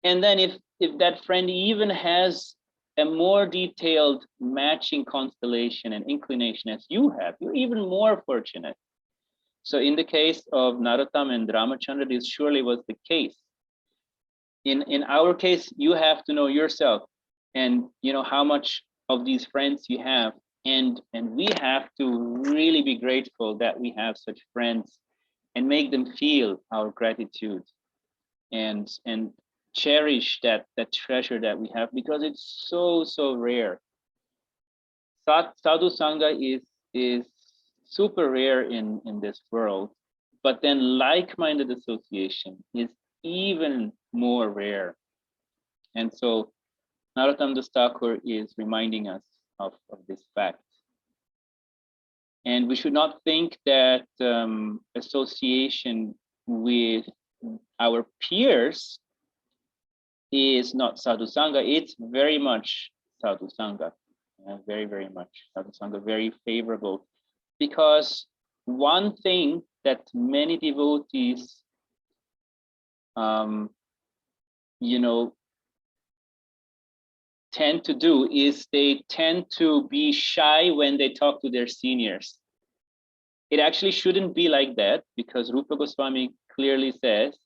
And then if that friend even has a more detailed matching constellation and inclination as you have, you're even more fortunate. So in the case of Narottam and Ramachandra, this surely was the case. In our case, you have to know yourself and you know how much of these friends you have. And we have to really be grateful that we have such friends and make them feel our gratitude and cherish that treasure that we have, because it's so rare. Sadhu Sangha is super rare in this world, but then like-minded association is even more rare. And so Narottam Das Thakur is reminding us of this fact. And we should not think that association with our peers is not Sadhu Sangha. It's very much Sadhu Sangha, very much Sadhu Sangha, very favorable. Because one thing that many devotees, you know, tend to do is they tend to be shy when they talk to their seniors. It actually shouldn't be like that, because Rupa Goswami clearly says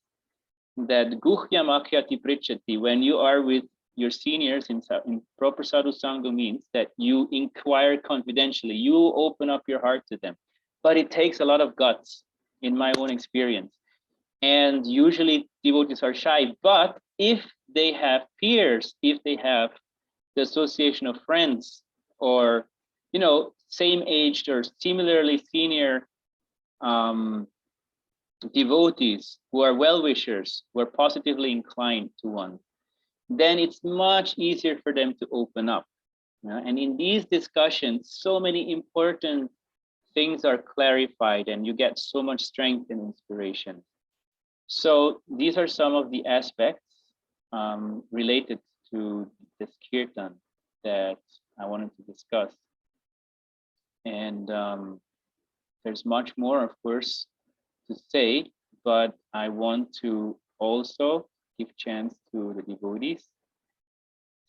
that guhyam akhyati prichati, when you are with your seniors in proper sadhu sangha, means that you inquire confidentially, you open up your heart to them. But it takes a lot of guts, in my own experience. And usually devotees are shy, but if they have peers, if they have the association of friends, or, you know, same aged or similarly senior devotees who are well-wishers, who are positively inclined to one, then it's much easier for them to open up. And in these discussions, so many important things are clarified and you get so much strength and inspiration. So these are some of the aspects related to this kirtan that I wanted to discuss. And there's much more, of course, to say, but I want to also give chance to the devotees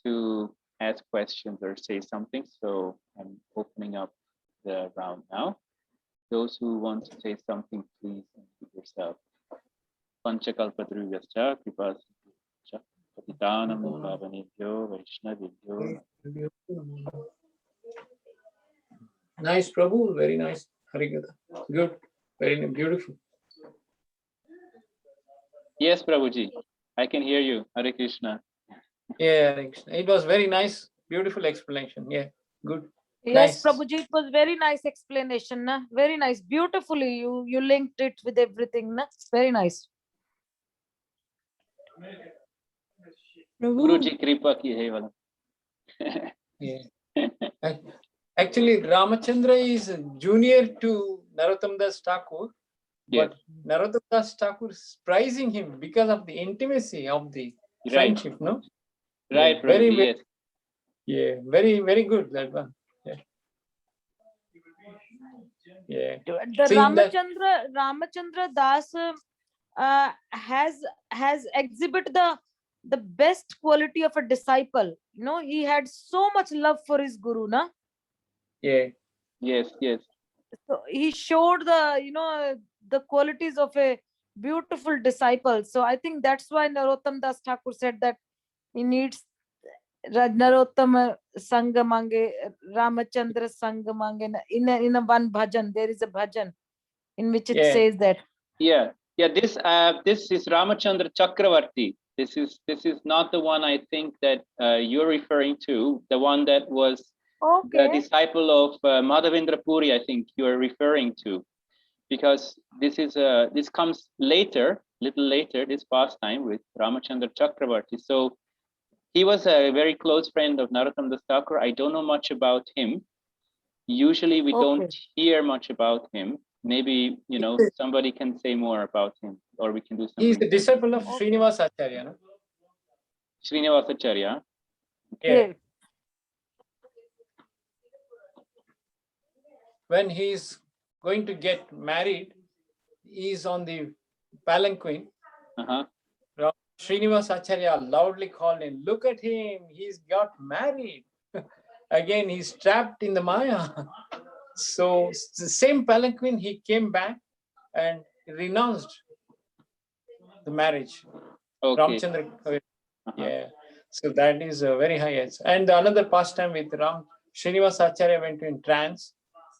to ask questions or say something. So I'm opening up the round now. Those who want to say something, please unmute yourself. Panchakalpadruyascha kripasindhuscha patitanam pavanebhyo vaishnavebhyo. Nice, Prabhu. Very nice. Harikatha. Good. Very beautiful. Yes, Prabhuji, I can hear you. Hare Krishna. Yeah, it was very nice. Beautiful explanation. Yeah, good. Yes, Nice. Prabhuji, it was very nice explanation. Na? Very nice. Beautifully, you linked it with everything. Na? Very nice. Prabhu, Guruji kripa ki hai wala. Yeah. Actually, Ramachandra is junior to Narottam Das Thakur, Yes. but Narottam Das Thakur is prizing him because of the intimacy of the Right. friendship, no? Right, Yeah, very, Prabhuji, very, yes. yeah, very good, that one. Yeah. Yeah. The Seeing that- Ramachandra Das has exhibit the best quality of a disciple. You know, he had so much love for his guru, na? Yeah. Yes, yes. So he showed the qualities of a beautiful disciple. So I think that's why Narottam Das Thakur said that he needs Narottam Sangamange, Ramachandra Sangamange. In a one bhajan, there is a bhajan in which it Yeah. says that. Yeah. This is Ramachandra Chakravarti. This is not the one I think that you're referring to, the one that was the Okay. disciple of Madhavendra Puri, I think you are referring to, because this comes later, little later, this pastime with Ramachandra Chakravarti. So he was a very close friend of Narottam Das Thakur. I don't know much about him. Usually we don't hear much about him. Maybe, somebody can say more about him, or we can do something. He is a disciple of Srinivasa Acharya. No? Srinivasacharya. Yeah. When he is going to get married, he is on the palanquin. Srinivasa Acharya loudly called him, "Look at him, he's got married." Again, he's trapped in the Maya. So the same palanquin, he came back and renounced the marriage. Okay. Ramachandra. Yeah. So that is a very high edge. And another pastime with Srinivasa Acharya went in trance.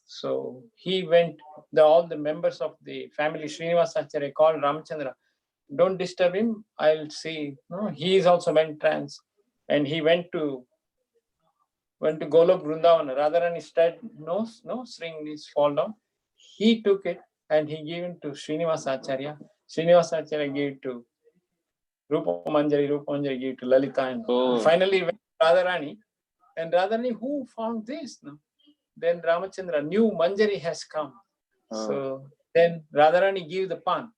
So he went, all the members of the family Srinivasa Acharya called Ramachandra, "Don't disturb him, I'll see." No, he is also went trance. And he went to Golok Vrindavana. Radharani said, no, string is fall down. He took it and he gave it to Srinivasa Acharya. Srinivasa Acharya gave it to Rupa Manjari gave it to Lalita. And finally went to Radharani. And Radharani, who found this? No? Then Ramachandra, new Manjari has come. So then Radharani gave the pan.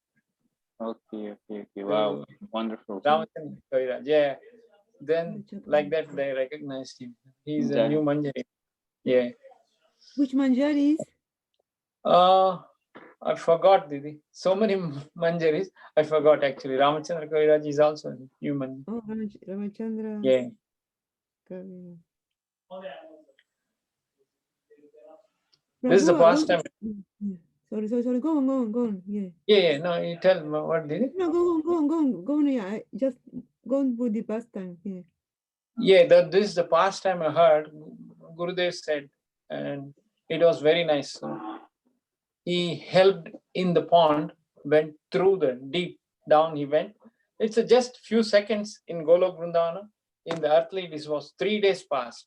Okay. Wow, wonderful. Ramachandra, yeah. Then like that they recognized him. He's a new Manjari. Yeah. Which Manjari is? I forgot, Didi. So many Manjaris. I forgot actually. Ramachandra Kaviraj is also human. Oh, Ramachandra. Yeah. Kaviraj. This is the past time. Sorry. Go on. Yeah. Yeah. No, you tell me what did it? No, go on. Yeah, just go on with the past time. Yeah. Yeah, this is the past time I heard. Gurudev said, and it was very nice. So he helped in the pond, went through the deep down. He went. It's just few seconds in Golok Vrindavana. In the earthly, this was 3 days past.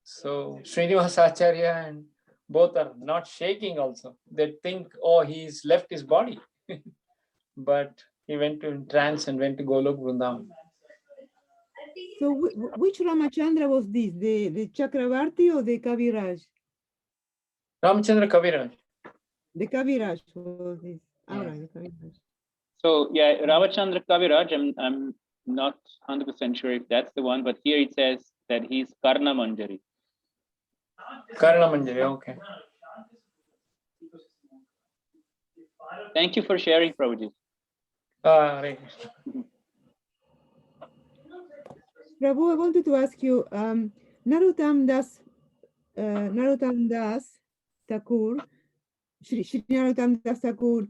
So Srinivasa Acharya and both are not shaking also. They think, oh, he's left his body. But he went to trance and went to Golok Vrindavana. So which Ramachandra was this? The Chakravarti or the Kaviraj? Ramachandra Kaviraj. The Kaviraj was this. All right, the Kaviraj. So yeah, Ramachandra Kaviraj, I'm not 100% sure if that's the one, but here it says that he's Karna Manjari. Karna Manjari, okay. Thank you for sharing, Prabhuji. Prabhu, Right. I wanted to ask you, Narottam Das Thakur, Shri Narottam Das Thakur,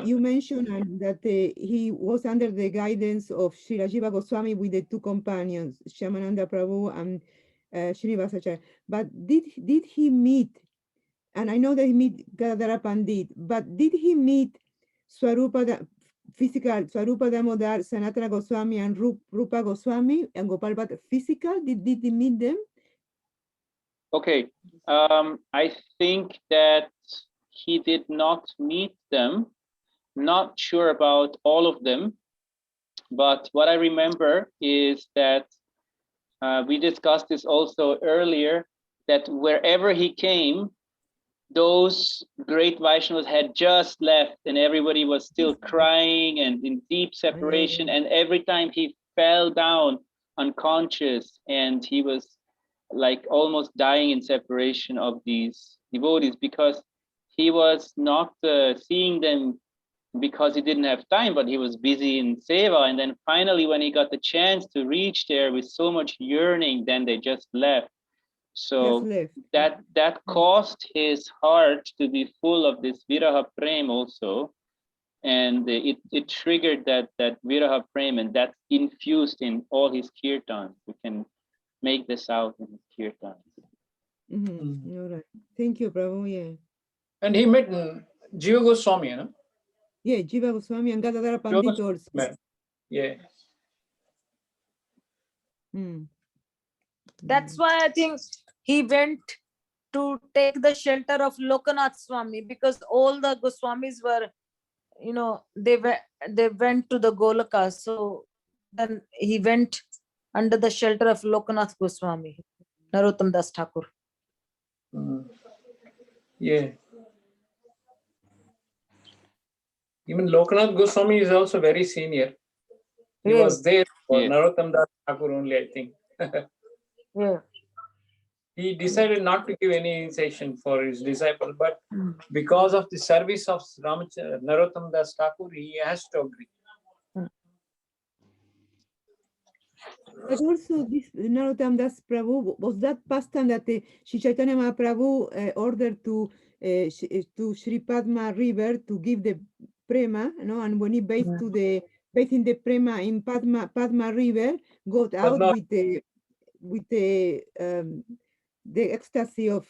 you mentioned that he was under the guidance of Sri Rajiva Goswami with the two companions, Shyamananda Prabhu and Srinivasa Acharya. But did he meet, and I know that he met Gadadhara Pandit, but did he meet physical Swarupa Damodar, Sanatana Goswami, and Rupa Goswami and Gopal Bhatta physical? Did he meet them? Okay, I think that he did not meet them. Not sure about all of them, but what I remember is that we discussed this also earlier, that wherever he came, those great Vaishnavas had just left and everybody was still crying and in deep separation. And every time he fell down unconscious and he was like almost dying in separation of these devotees, because he was not seeing them because he didn't have time, but he was busy in seva. And then finally, when he got the chance to reach there with so much yearning, then they just left. So that caused his heart to be full of this viraha prem also. And it triggered that viraha prem, and that's infused in all his kirtans. We can make this out in his kirtans. All right. Thank you, Prabhu. Yeah. And he met Jiva Goswami, no? Yeah, Jiva Goswami and Gadadhara Pandit also. Yeah. That's why I think he went to take the shelter of Lokanath Swami, because all the Goswamis were, they went to the Golaka. So then he went under the shelter of Lokanath Goswami, Narottam Das Thakur. Yeah. Even Lokanath Goswami is also very senior. He Yeah. was there for Yeah. Narottam Das Thakur only, I think. Yeah. He decided not to give any initiation for his disciple, but because of the service of Narottam Das Thakur, he has to agree. But also this Narottam Das Prabhu, was that pastime that Sri Chaitanya Mahaprabhu ordered to Sri Padma River to give the prema, and when he bathed in the prema in Padma River, got out not- with the ecstasy of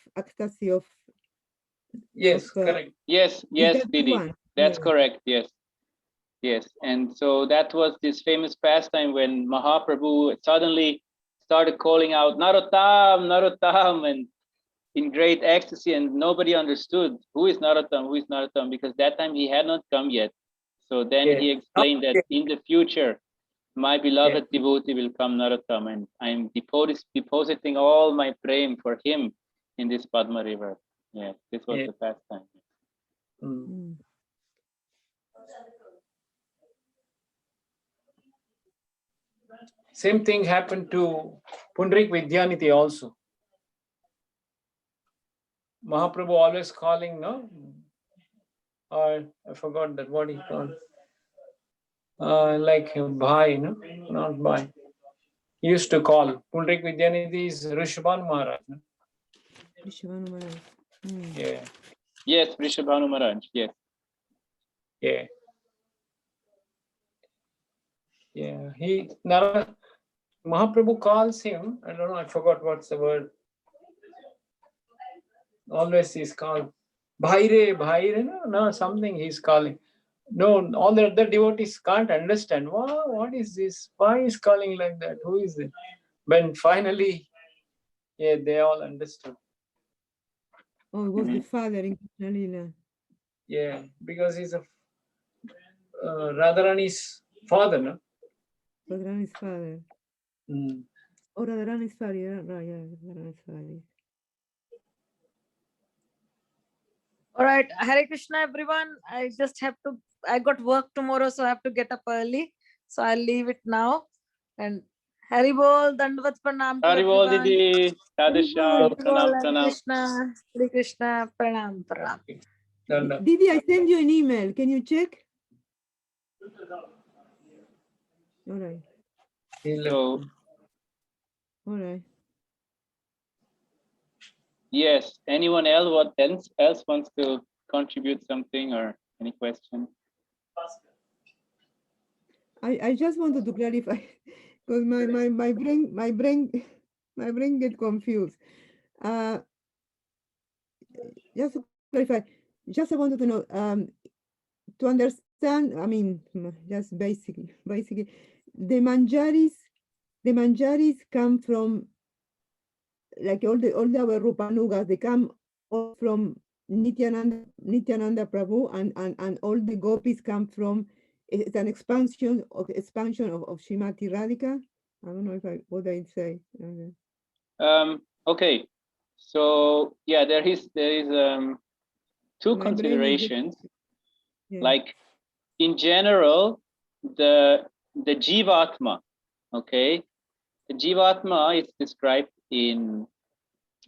Yes, of, correct. Yes, is yes, that the Didi. one? That's Yeah. correct. Yes. Yes. And so that was this famous pastime when Mahaprabhu suddenly started calling out Narottam, Narottam, and in great ecstasy, and nobody understood who is Narottam, because that time he had not come yet. So then Yeah. he explained that in the future, my beloved devotee will come, Narottam, and I'm depositing all my praying for him in this Padma River. Yeah, this was the pastime. Same thing happened to Pundrik Vidyanidhi also. Mahaprabhu always calling, no? I forgot that what he called. Like Bhai, no? Not Bhai. He used to call. Pundrik Vidyanidhi is Rishabhan Maharaj. No? Rishabhanu Maharaj. Yeah. Yes, Rishabhanu Maharaj. Yes. Yeah. Yeah. Mahaprabhu calls him. I don't know. I forgot what's the word. Always he's called Bhaire, no, something he's calling. No, all the other devotees can't understand. Wow, what is this? Why is calling like that? Who is it? When finally, they all understood. Oh, it was the father in Krishna Lila. Yeah, because he's a Radharani's father, no? Radharani's father. Oh, Radharani's father, yeah, right, yeah, Radharani's father. All right, Hare Krishna, everyone. I got work tomorrow, so I have to get up early. So I'll leave it now. And Hari Bol, Dandavat Pranam to Haribol everyone. Didi, Radhesham, Pranam, Hare Pranam. Krishna, Hare Krishna, Pranam, Pranam. Didi, I send you an email. Can you check? All right. So, all right. Yes. Anyone else wants to contribute something or any question? I just wanted to clarify because my brain get confused. Just to clarify, just I wanted to know to understand. I mean, just basically, the manjaris come from like all the our Rupanugas. They come all from Nityananda Prabhu, and all the gopis come from. It's an expansion of Srimati Radhika. I don't know what I say. Okay. So yeah, there is two considerations. Like in general, the Jivatma, okay, the Jivatma is described in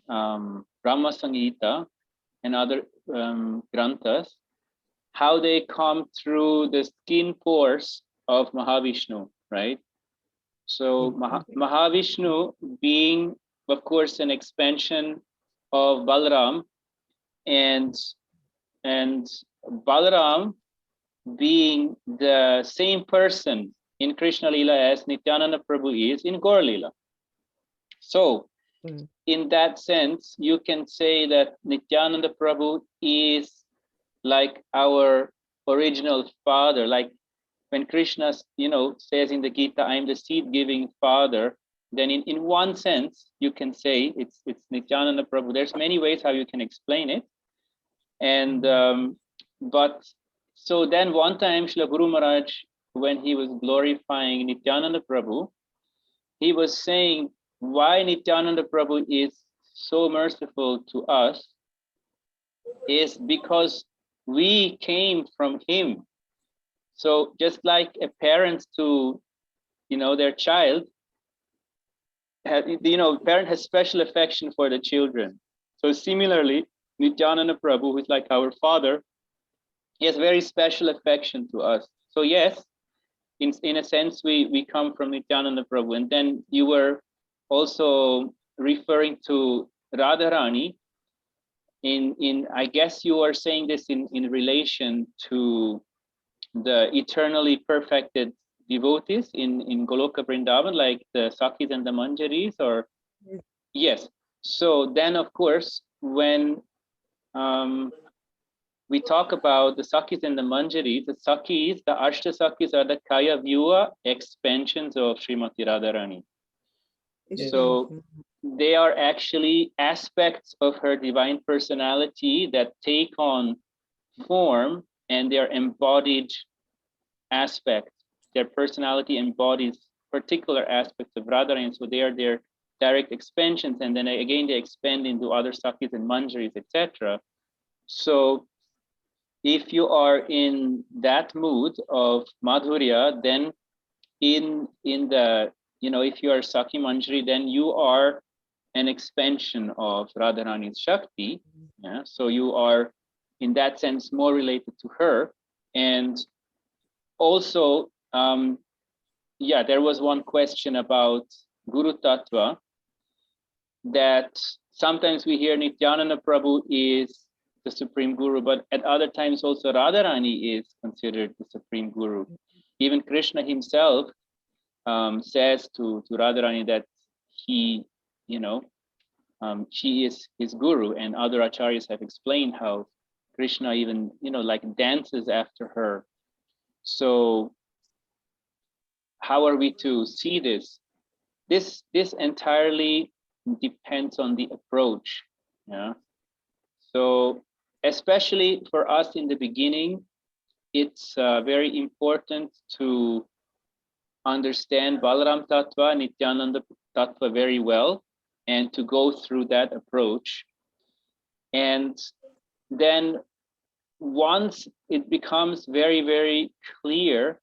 Brahma Samhita and other granthas, how they come through the skin pores of Mahavishnu, right? So Mahavishnu being, of course, an expansion of Balaram, and Balaram being the same person in Krishna Lila as Nityananda Prabhu is in Gaur Lila. So in that sense, you can say that Nityananda Prabhu is like our original father. Like when Krishna, says in the Gita, I am the seed-giving father. then in one sense, you can say it's Nityananda Prabhu. There's many ways how you can explain it. And, but, so then one time, Srila Guru Maharaj, when he was glorifying Nityananda Prabhu, he was saying why Nityananda Prabhu is so merciful to us is because we came from him. So just like a parent to, their child, parent has special affection for the children. So similarly, Nityananda Prabhu, who is like our father, he has very special affection to us. So yes, in a sense, we come from Nityananda Prabhu. And then you were also referring to Radharani. I guess you are saying this in relation to the eternally perfected devotees in Goloka Vrindavan, like the Sakis and the Manjaris, or yes. So then, of course, when we talk about the Sakis and the Manjaris, the Ashta Sakis are the Kaya Vyuha expansions of Srimati Radharani. So they are actually aspects of her divine personality that take on form, and they're embodied aspects. Their personality embodies particular aspects of Radharani, so they are their direct expansions, and then again they expand into other Sakis and Manjaris, etc. So if you are in that mood of Madhurya, then in the, if you are Saki Manjari, then you are an expansion of Radharani's Shakti. Yeah? So you are, in that sense, more related to her. And also, there was one question about Guru Tattva, that sometimes we hear Nityananda Prabhu is the Supreme Guru, but at other times also Radharani is considered the Supreme Guru. Even Krishna himself says to Radharani that he, she is his Guru, and other acharyas have explained how Krishna even, like dances after her. So how are we to see this? This entirely depends on the approach. Yeah. So especially for us in the beginning, it's very important to understand Balaram Tattva, Nityananda Tattva very well, and to go through that approach. And then once it becomes very, very clear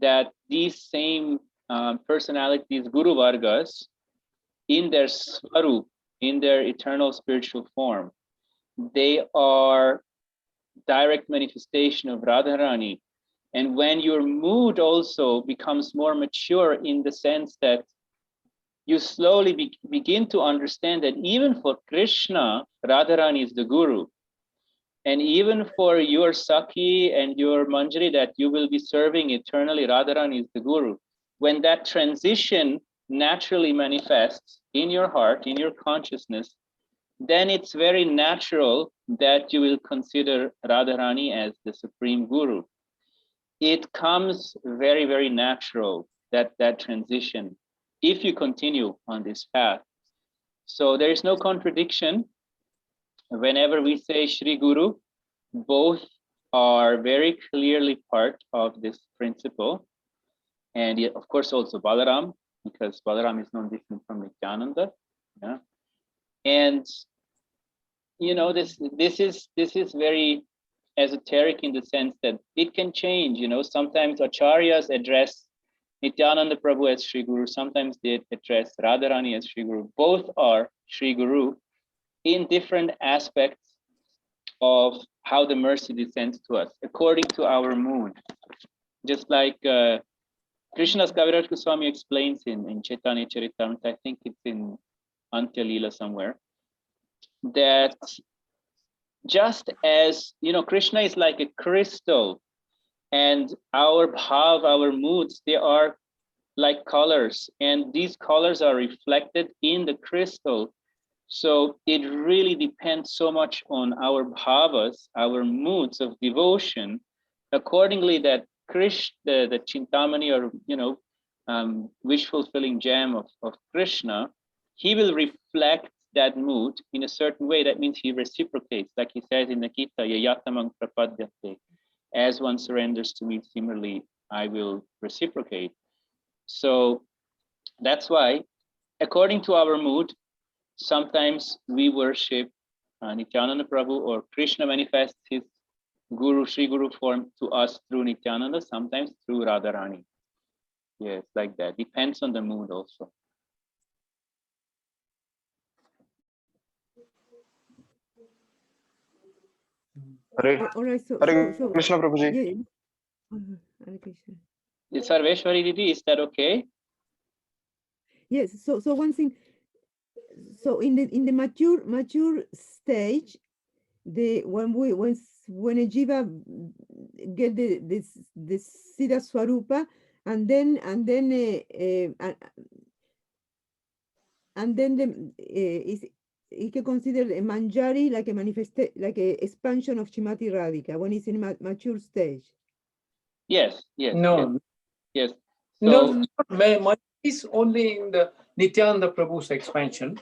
that these same personalities, Guru Vargas, in their Swarup, in their eternal spiritual form, they are direct manifestation of Radharani. And when your mood also becomes more mature, in the sense that you slowly begin to understand that even for Krishna, Radharani is the Guru. And even for your Saki and your Manjari that you will be serving eternally, Radharani is the Guru. When that transition naturally manifests in your heart, in your consciousness, then it's very natural that you will consider Radharani as the Supreme Guru. It comes very, very natural, that transition, if you continue on this path. So there is no contradiction. Whenever we say Shri Guru, both are very clearly part of this principle. And yet, of course, also Balaram, because Balaram is no different from Nityananda. Yeah. And this is very esoteric in the sense that it can change. Sometimes acharyas address Nityananda Prabhu as Shri Guru, sometimes they address Radharani as Shri Guru. Both are Shri Guru in different aspects of how the mercy descends to us, according to our mood. Just like Krishna's Kaviraj Goswami explains in Caitanya Charitamrita, I think it's in Antya Leela somewhere, that just as, Krishna is like a crystal, and our bhav, our moods, they are like colors, and these colors are reflected in the crystal. So it really depends so much on our bhavas, our moods of devotion, accordingly that Krishna, the Chintamani, or, wish fulfilling gem of Krishna, he will reflect that mood in a certain way. That means he reciprocates, like he says in the Gita, yayatamang prapadyate. As one surrenders to me, similarly, I will reciprocate. So that's why, according to our mood, sometimes we worship Nityananda Prabhu, or Krishna manifests his Guru, Sri Guru form to us through Nityananda, sometimes through Radharani. Yes, like that. Depends on the mood also. Hare, All right, Hare Krishna, Prabhuji. yeah. Hare Krishna. Sarveshwari Didi, is that okay? Yes. So one thing. So in the mature stage, when a jiva get the Siddha Swarupa, and then is it can consider a manjari like a expansion of Shrimati Radhika when it's in mature stage. Yes, yes. No, yes. no, my is only in the Nityananda Prabhu's expansion.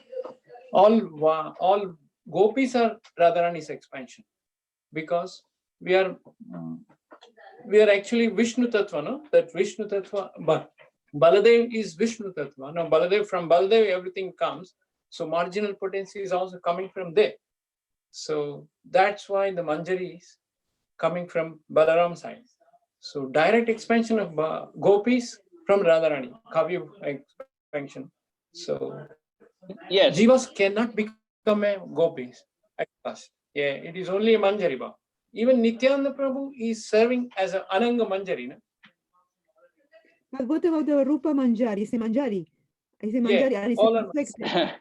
All gopis are Radharani's expansion, because we are actually Vishnu Tattva, no? That Vishnu Tattva, but Baladev is Vishnu Tattva. No, Baladev, from Baladev everything comes. So marginal potency is also coming from there. So that's why the Manjari is coming from Balaram side. So direct expansion of gopis from Radharani, Kavya expansion. So yes, Jivas cannot become a gopis at first. Yeah, it is only a Manjari Bhav. Even Nityananda Prabhu is serving as an Ananga Manjari. No? But what about the Rupa Manjari? Is a Manjari? Is a Manjari? Yeah, And it's all a are reflected.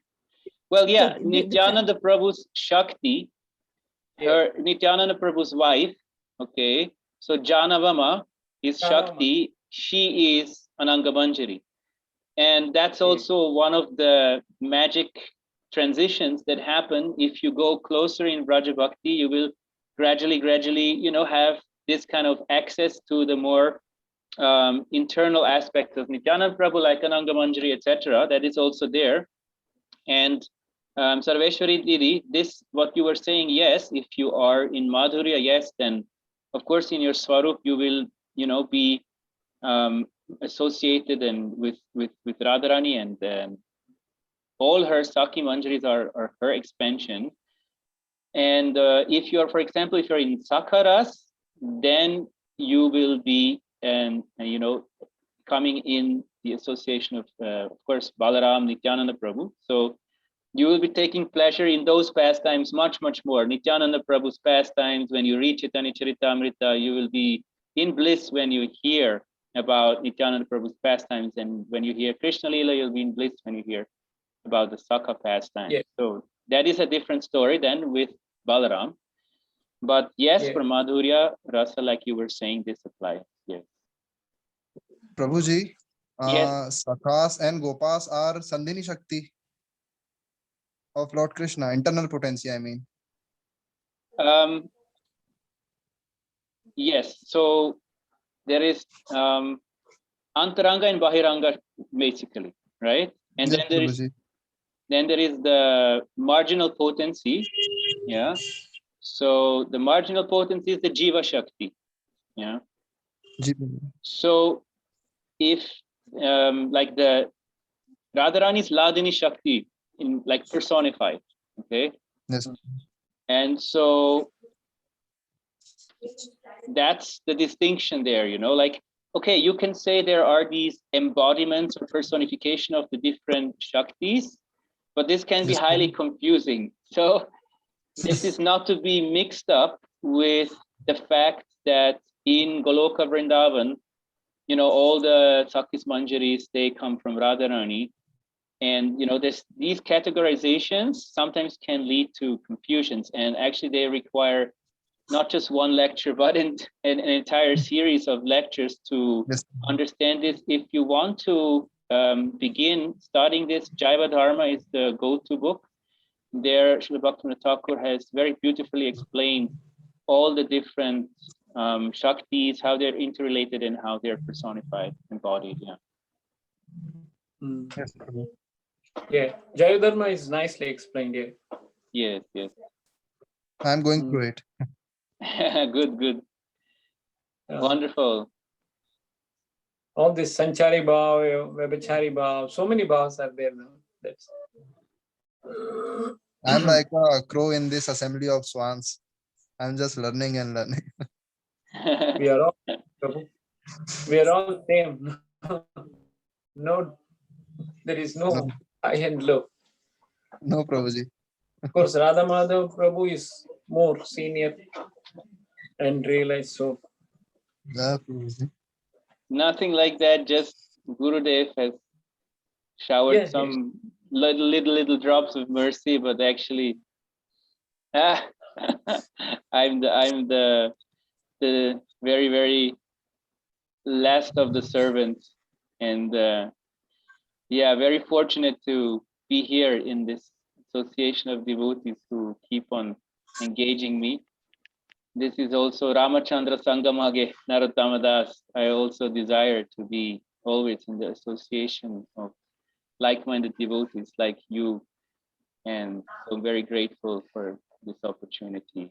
well, yeah, So Nityananda Prabhu's Shakti, her Nityananda Prabhu's wife, okay, so Janavama is Shakti, she is Ananga Manjari. And that's also one of the magic transitions that happen. If you go closer in Vraja Bhakti, you will gradually, have this kind of access to the more internal aspects of Nityananda Prabhu, like Ananga Manjari, etc. That is also there. And Sarveshwari Didi, this, what you were saying, yes, if you are in Madhurya, yes, then of course in your Swarup, you will, be associated and with Radharani, and all her Saki Manjaris are her expansion. And if you're, for example, if you're in Sakaras, then you will be, coming in the association of course, Balaram, Nityananda Prabhu. So you will be taking pleasure in those pastimes much, much more. Nityananda Prabhu's pastimes, when you read Caitanya Charitamrita, you will be in bliss when you hear about Nityananda Prabhu's pastimes. And when you hear Krishna Lila, you'll be in bliss when you hear about the Saka pastimes. Yeah. So that is a different story than with Balaram. But yes, for Madhurya, Rasa, like you were saying, this applies. Yes. Prabhuji, yes. Sakhas and Gopas are Sandhini Shakti of Lord Krishna, internal potency, I mean. Yes, so there is Antaranga and Bahiranga, basically, right? And yes, then there is the marginal potency, yeah. So the marginal potency is the Jiva Shakti, yeah. So if like the Radharani's Ladini Shakti, in like personified, okay. Yes. And so that's the distinction there, like, okay, you can say there are these embodiments or personification of the different Shaktis, but this can be highly confusing. So this is not to be mixed up with the fact that in Goloka Vrindavan, all the Sakis Manjaris, they come from Radharani. And, these categorizations sometimes can lead to confusions, and actually they require not just one lecture, but an entire series of lectures to understand this. If you want to begin studying this, Jaiva Dharma is the go-to book. There, Srila Bhaktivinoda Thakur has very beautifully explained all the different Shaktis, how they're interrelated and how they're personified, embodied. Yeah. Mm. Yes, Prabhu. Yeah, Jayadharma is nicely explained here. Yes, yes. I'm going Mm. through it. Good, good. Wonderful. All this Sanchari Bhav, Vebachari Bhav, so many bhavs are there now. That's I'm like a crow in this assembly of swans. I'm just learning and learning. we are all Prabhu. We are all same. No, there is No, no high and low. no, Prabhuji. Of course, Radha Madhav Prabhu is more senior and realized so. Yeah, Prabhuji. Nothing like that. Just Gurudev has showered Yes, yes. some little drops of mercy, but actually, I'm the very very last of the servants, and yeah, very fortunate to be here in this association of devotees who keep on engaging me. This is also Ramachandra Sangamage Narottama Das. I also desire to be always in the association of like-minded devotees like you, and so I'm very grateful for this opportunity.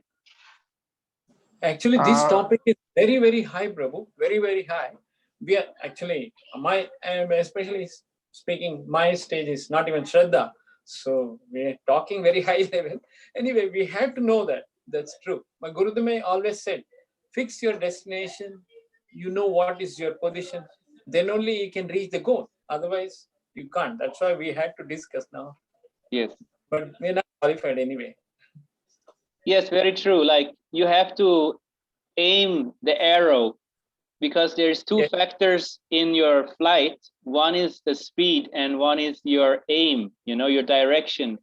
Actually, this topic is very, very high, Prabhu. Very, very high. We are actually, I'm especially speaking, my stage is not even Shraddha. So we're talking very high level. Anyway, we have to know that. That's true. My Gurudame always said, fix your destination. You know what is your position. Then only you can reach the goal. Otherwise, you can't. That's why we had to discuss now. Yes. But we're not qualified anyway. Yes, very true. Like you have to aim the arrow, because there's two factors in your flight. One is the speed and one is your aim, your direction.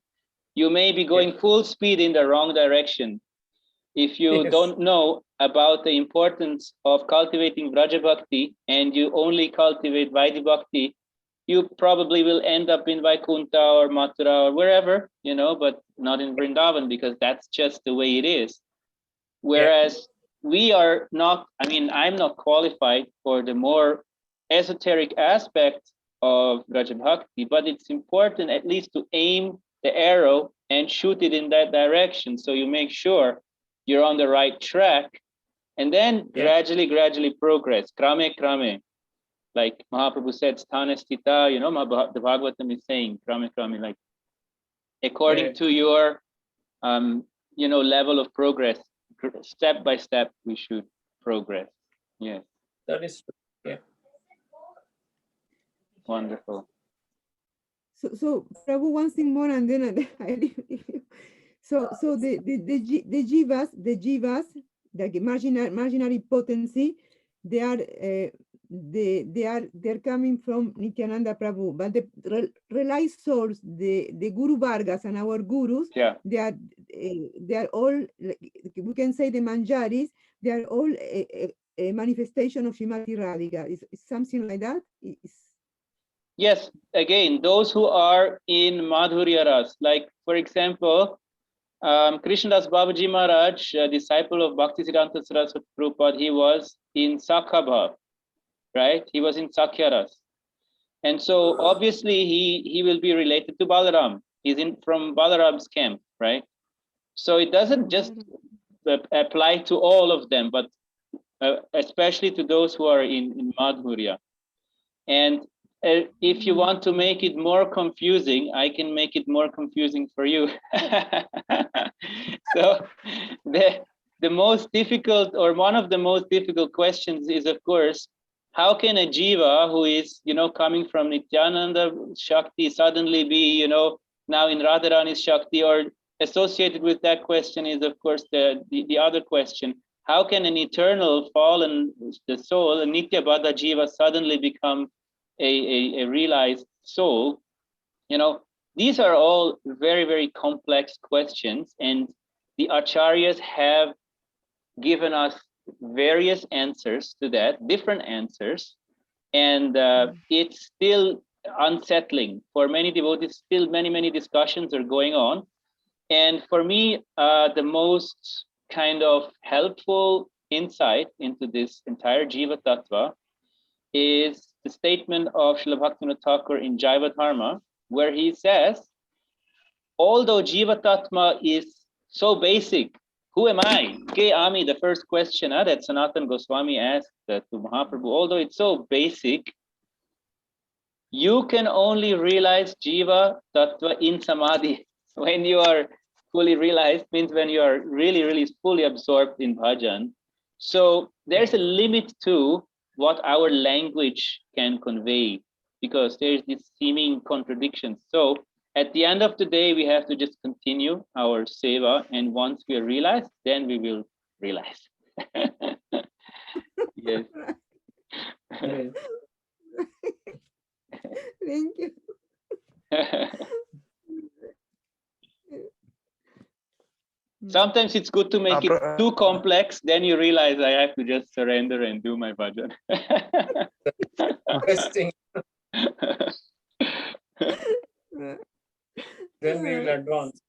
You may be going full speed in the wrong direction. If you don't know about the importance of cultivating Vraja Bhakti and you only cultivate Vaidhi Bhakti, you probably will end up in Vaikunta or Mathura or wherever, but not in Vrindavan, because that's just the way it is. Whereas we are not, I'm not qualified for the more esoteric aspect of Vraja Bhakti, but it's important at least to aim the arrow and shoot it in that direction. So you make sure you're on the right track, and then gradually progress, krame. Like Mahaprabhu said, sthana sthita, the Bhagavatam is saying, krame, like according to your, level of progress, step by step, we should progress. Yes. That is true. Yeah. Wonderful. So Prabhu, one thing more, and then I leave you. So the jivas, the marginal potency, they're coming from Nityananda Prabhu, but the realized source, the Guru Vargas and our gurus, they are all, we can say the Manjaris, they are all a manifestation of Srimati Radhika. Is something like that? Yes, again, those who are in Madhurya Ras, like for example, Krishnadas Babaji Maharaj, a disciple of Bhaktisiddhanta Saraswati Prabhupada, he was in Sakha Bhav, right? He was in Sakhya Ras. And so obviously he will be related to Balaram. He's from Balaram's camp, right? So it doesn't just apply to all of them, but especially to those who are in Madhurya. And if you want to make it more confusing, I can make it more confusing for you. So the most difficult, or one of the most difficult questions is, of course, how can a jiva who is, coming from Nityananda Shakti suddenly be, now in Radharani's Shakti? Or associated with that question is, of course, the other question. How can an eternal fallen the soul, a Nitya Baddha jiva, suddenly become a realized soul? These are all very, very complex questions, and the acharyas have given us various answers to that, different answers, and it's still unsettling for many devotees. Still many discussions are going on, and for me the most kind of helpful insight into this entire Jiva Tattva is the statement of Srila Bhaktivinoda Thakur in Jaiva Dharma, where he says, although Jiva Tattva is so basic, who am I? Ke Ami, the first question that Sanatana Goswami asked to Mahaprabhu, although it's so basic, you can only realize Jiva Tattva in Samadhi. When you are fully realized, means when you are really, really fully absorbed in bhajan. So there's a limit to what our language can convey, because there's this seeming contradiction. So at the end of the day, we have to just continue our seva, and once we are realized, then we will realize. Yes. Thank you. Sometimes it's good to make it too complex, then you realize I have to just surrender and do my bhajan. Best thing. Then we will advance.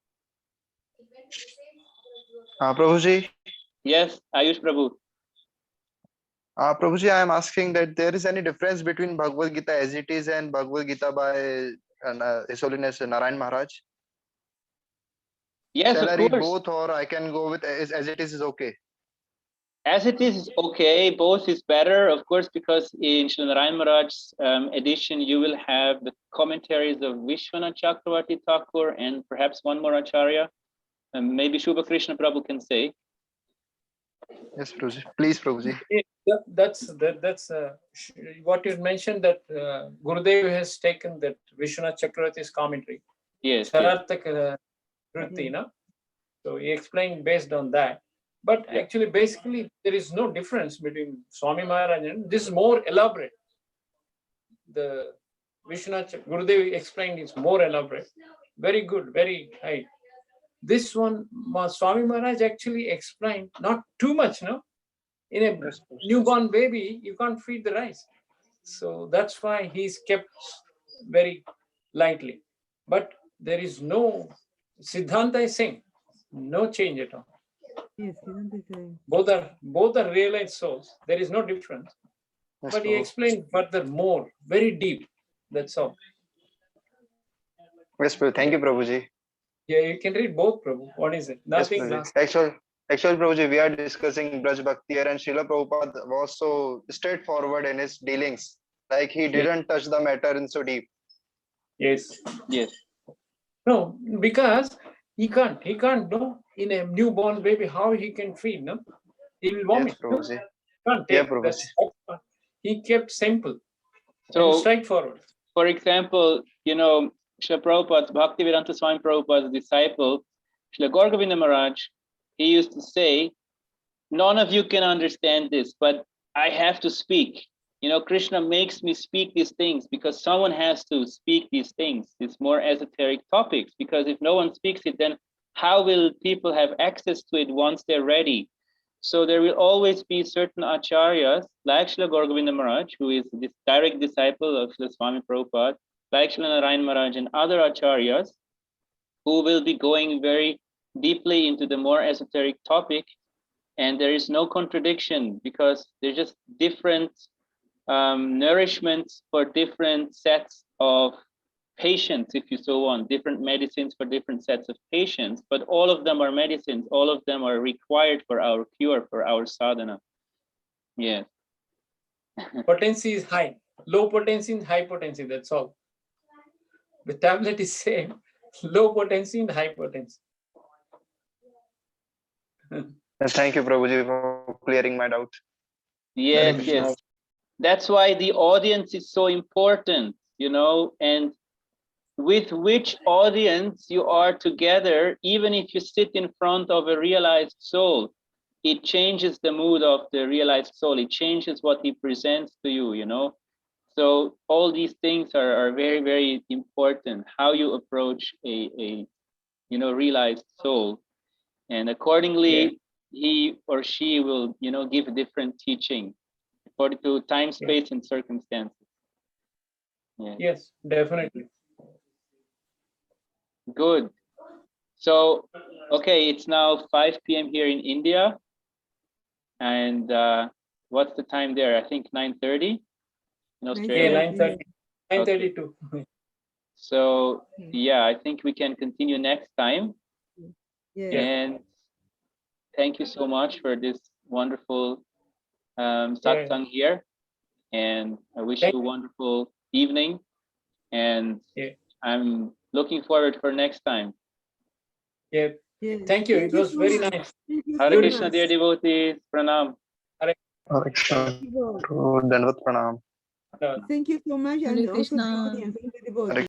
Prabhuji, Yes, Ayush Prabhu. Prabhuji, I am asking that there is any difference between Bhagavad Gita as it is and Bhagavad Gita by His Holiness Narayan Maharaj? Yes, Shall of I read course. both, or I can go with as it is okay? As it is okay, both is better, of course, because in Srila Narayan Maharaj's edition, you will have the commentaries of Vishwanath Chakravarti Thakur and perhaps one more Acharya. Maybe Shubha Krishna Prabhu can say. Yes, Prabhuji. Please, Prabhuji. That's what you mentioned, that Gurudev has taken that Vishwanath Chakravarti's commentary. Yes. Chararthak Vritti, no? So he explained based on that. But actually, basically, there is no difference between Swami Maharaj and this is more elaborate. The Vishwanath Gurudev explained is more elaborate. Very good, very high. This one, Swami Maharaj actually explained not too much, no? In a newborn baby, you can't feed the rice. So that's why he's kept very lightly. But there is no, Siddhanta is saying, no change at all. Yes, Siddhanta is saying. Both are realized souls. There is no difference. Yes, But he Prabhu. explained further more, very deep. That's all. Yes, Prabhu. Thank you, Prabhuji. Yeah, you can read both, Prabhu. What is it? Nothing. Yes, Actually, Prabhuji, we are discussing Braj Bhakti here, and Srila Prabhupada was so straightforward in his dealings. Like he didn't touch the matter in so deep. Yes. Yes. No, because he can't know in a newborn baby how he can feed, no? He will vomit. Yes, Prabhuji. Can't Yeah, take Prabhuji. that. He kept simple So, and straightforward. for example, Srila Prabhupada, Bhaktivedanta Swami Prabhupada's disciple, Srila Gauragovinda Maharaj, he used to say, none of you can understand this, but I have to speak. Krishna makes me speak these things because someone has to speak these things. It's more esoteric topics, because if no one speaks it, then how will people have access to it once they're ready? So there will always be certain acharyas, like Srila Gauragovinda Maharaj, who is this direct disciple of Srila Swami Prabhupada, like Srila Narayan Maharaj and other acharyas, who will be going very deeply into the more esoteric topic. And there is no contradiction, because they're just different nourishments for different sets of patients, if you so want, different medicines for different sets of patients, but all of them are medicines, all of them are required for our cure, for our sadhana. Yes. Potency is high, low potency and high potency, that's all. The tablet is same, low potency and high potency. Thank you, Prabhuji, for clearing my doubt. Yes, yes. That's why the audience is so important, and with which audience you are together, even if you sit in front of a realized soul, it changes the mood of the realized soul. It changes what he presents to you, So all these things are very, very important, how you approach a realized soul. And accordingly, he or she will, give a different teaching according to time, space, and circumstances. Yeah. Yes, definitely. Good. So, okay, it's now 5 p.m. here in India. And what's the time there? I think 9:30. in Nice Australia? Yeah, 9:30. 9:32. So Okay. yeah, I think we can continue next time. Yes. Yeah. And thank you so much for this wonderful satsang here. And I wish Thank you a wonderful evening. And Yeah. I'm looking forward for next time. Yeah. Yes. Thank you. It was so very much. nice. Thank you Hare so Krishna, much. dear devotees. Pranam. Hare Krishna. Thank you both. Dandavat pranam. Thank you so much, Hare and also the Krishna. audience and the devotees.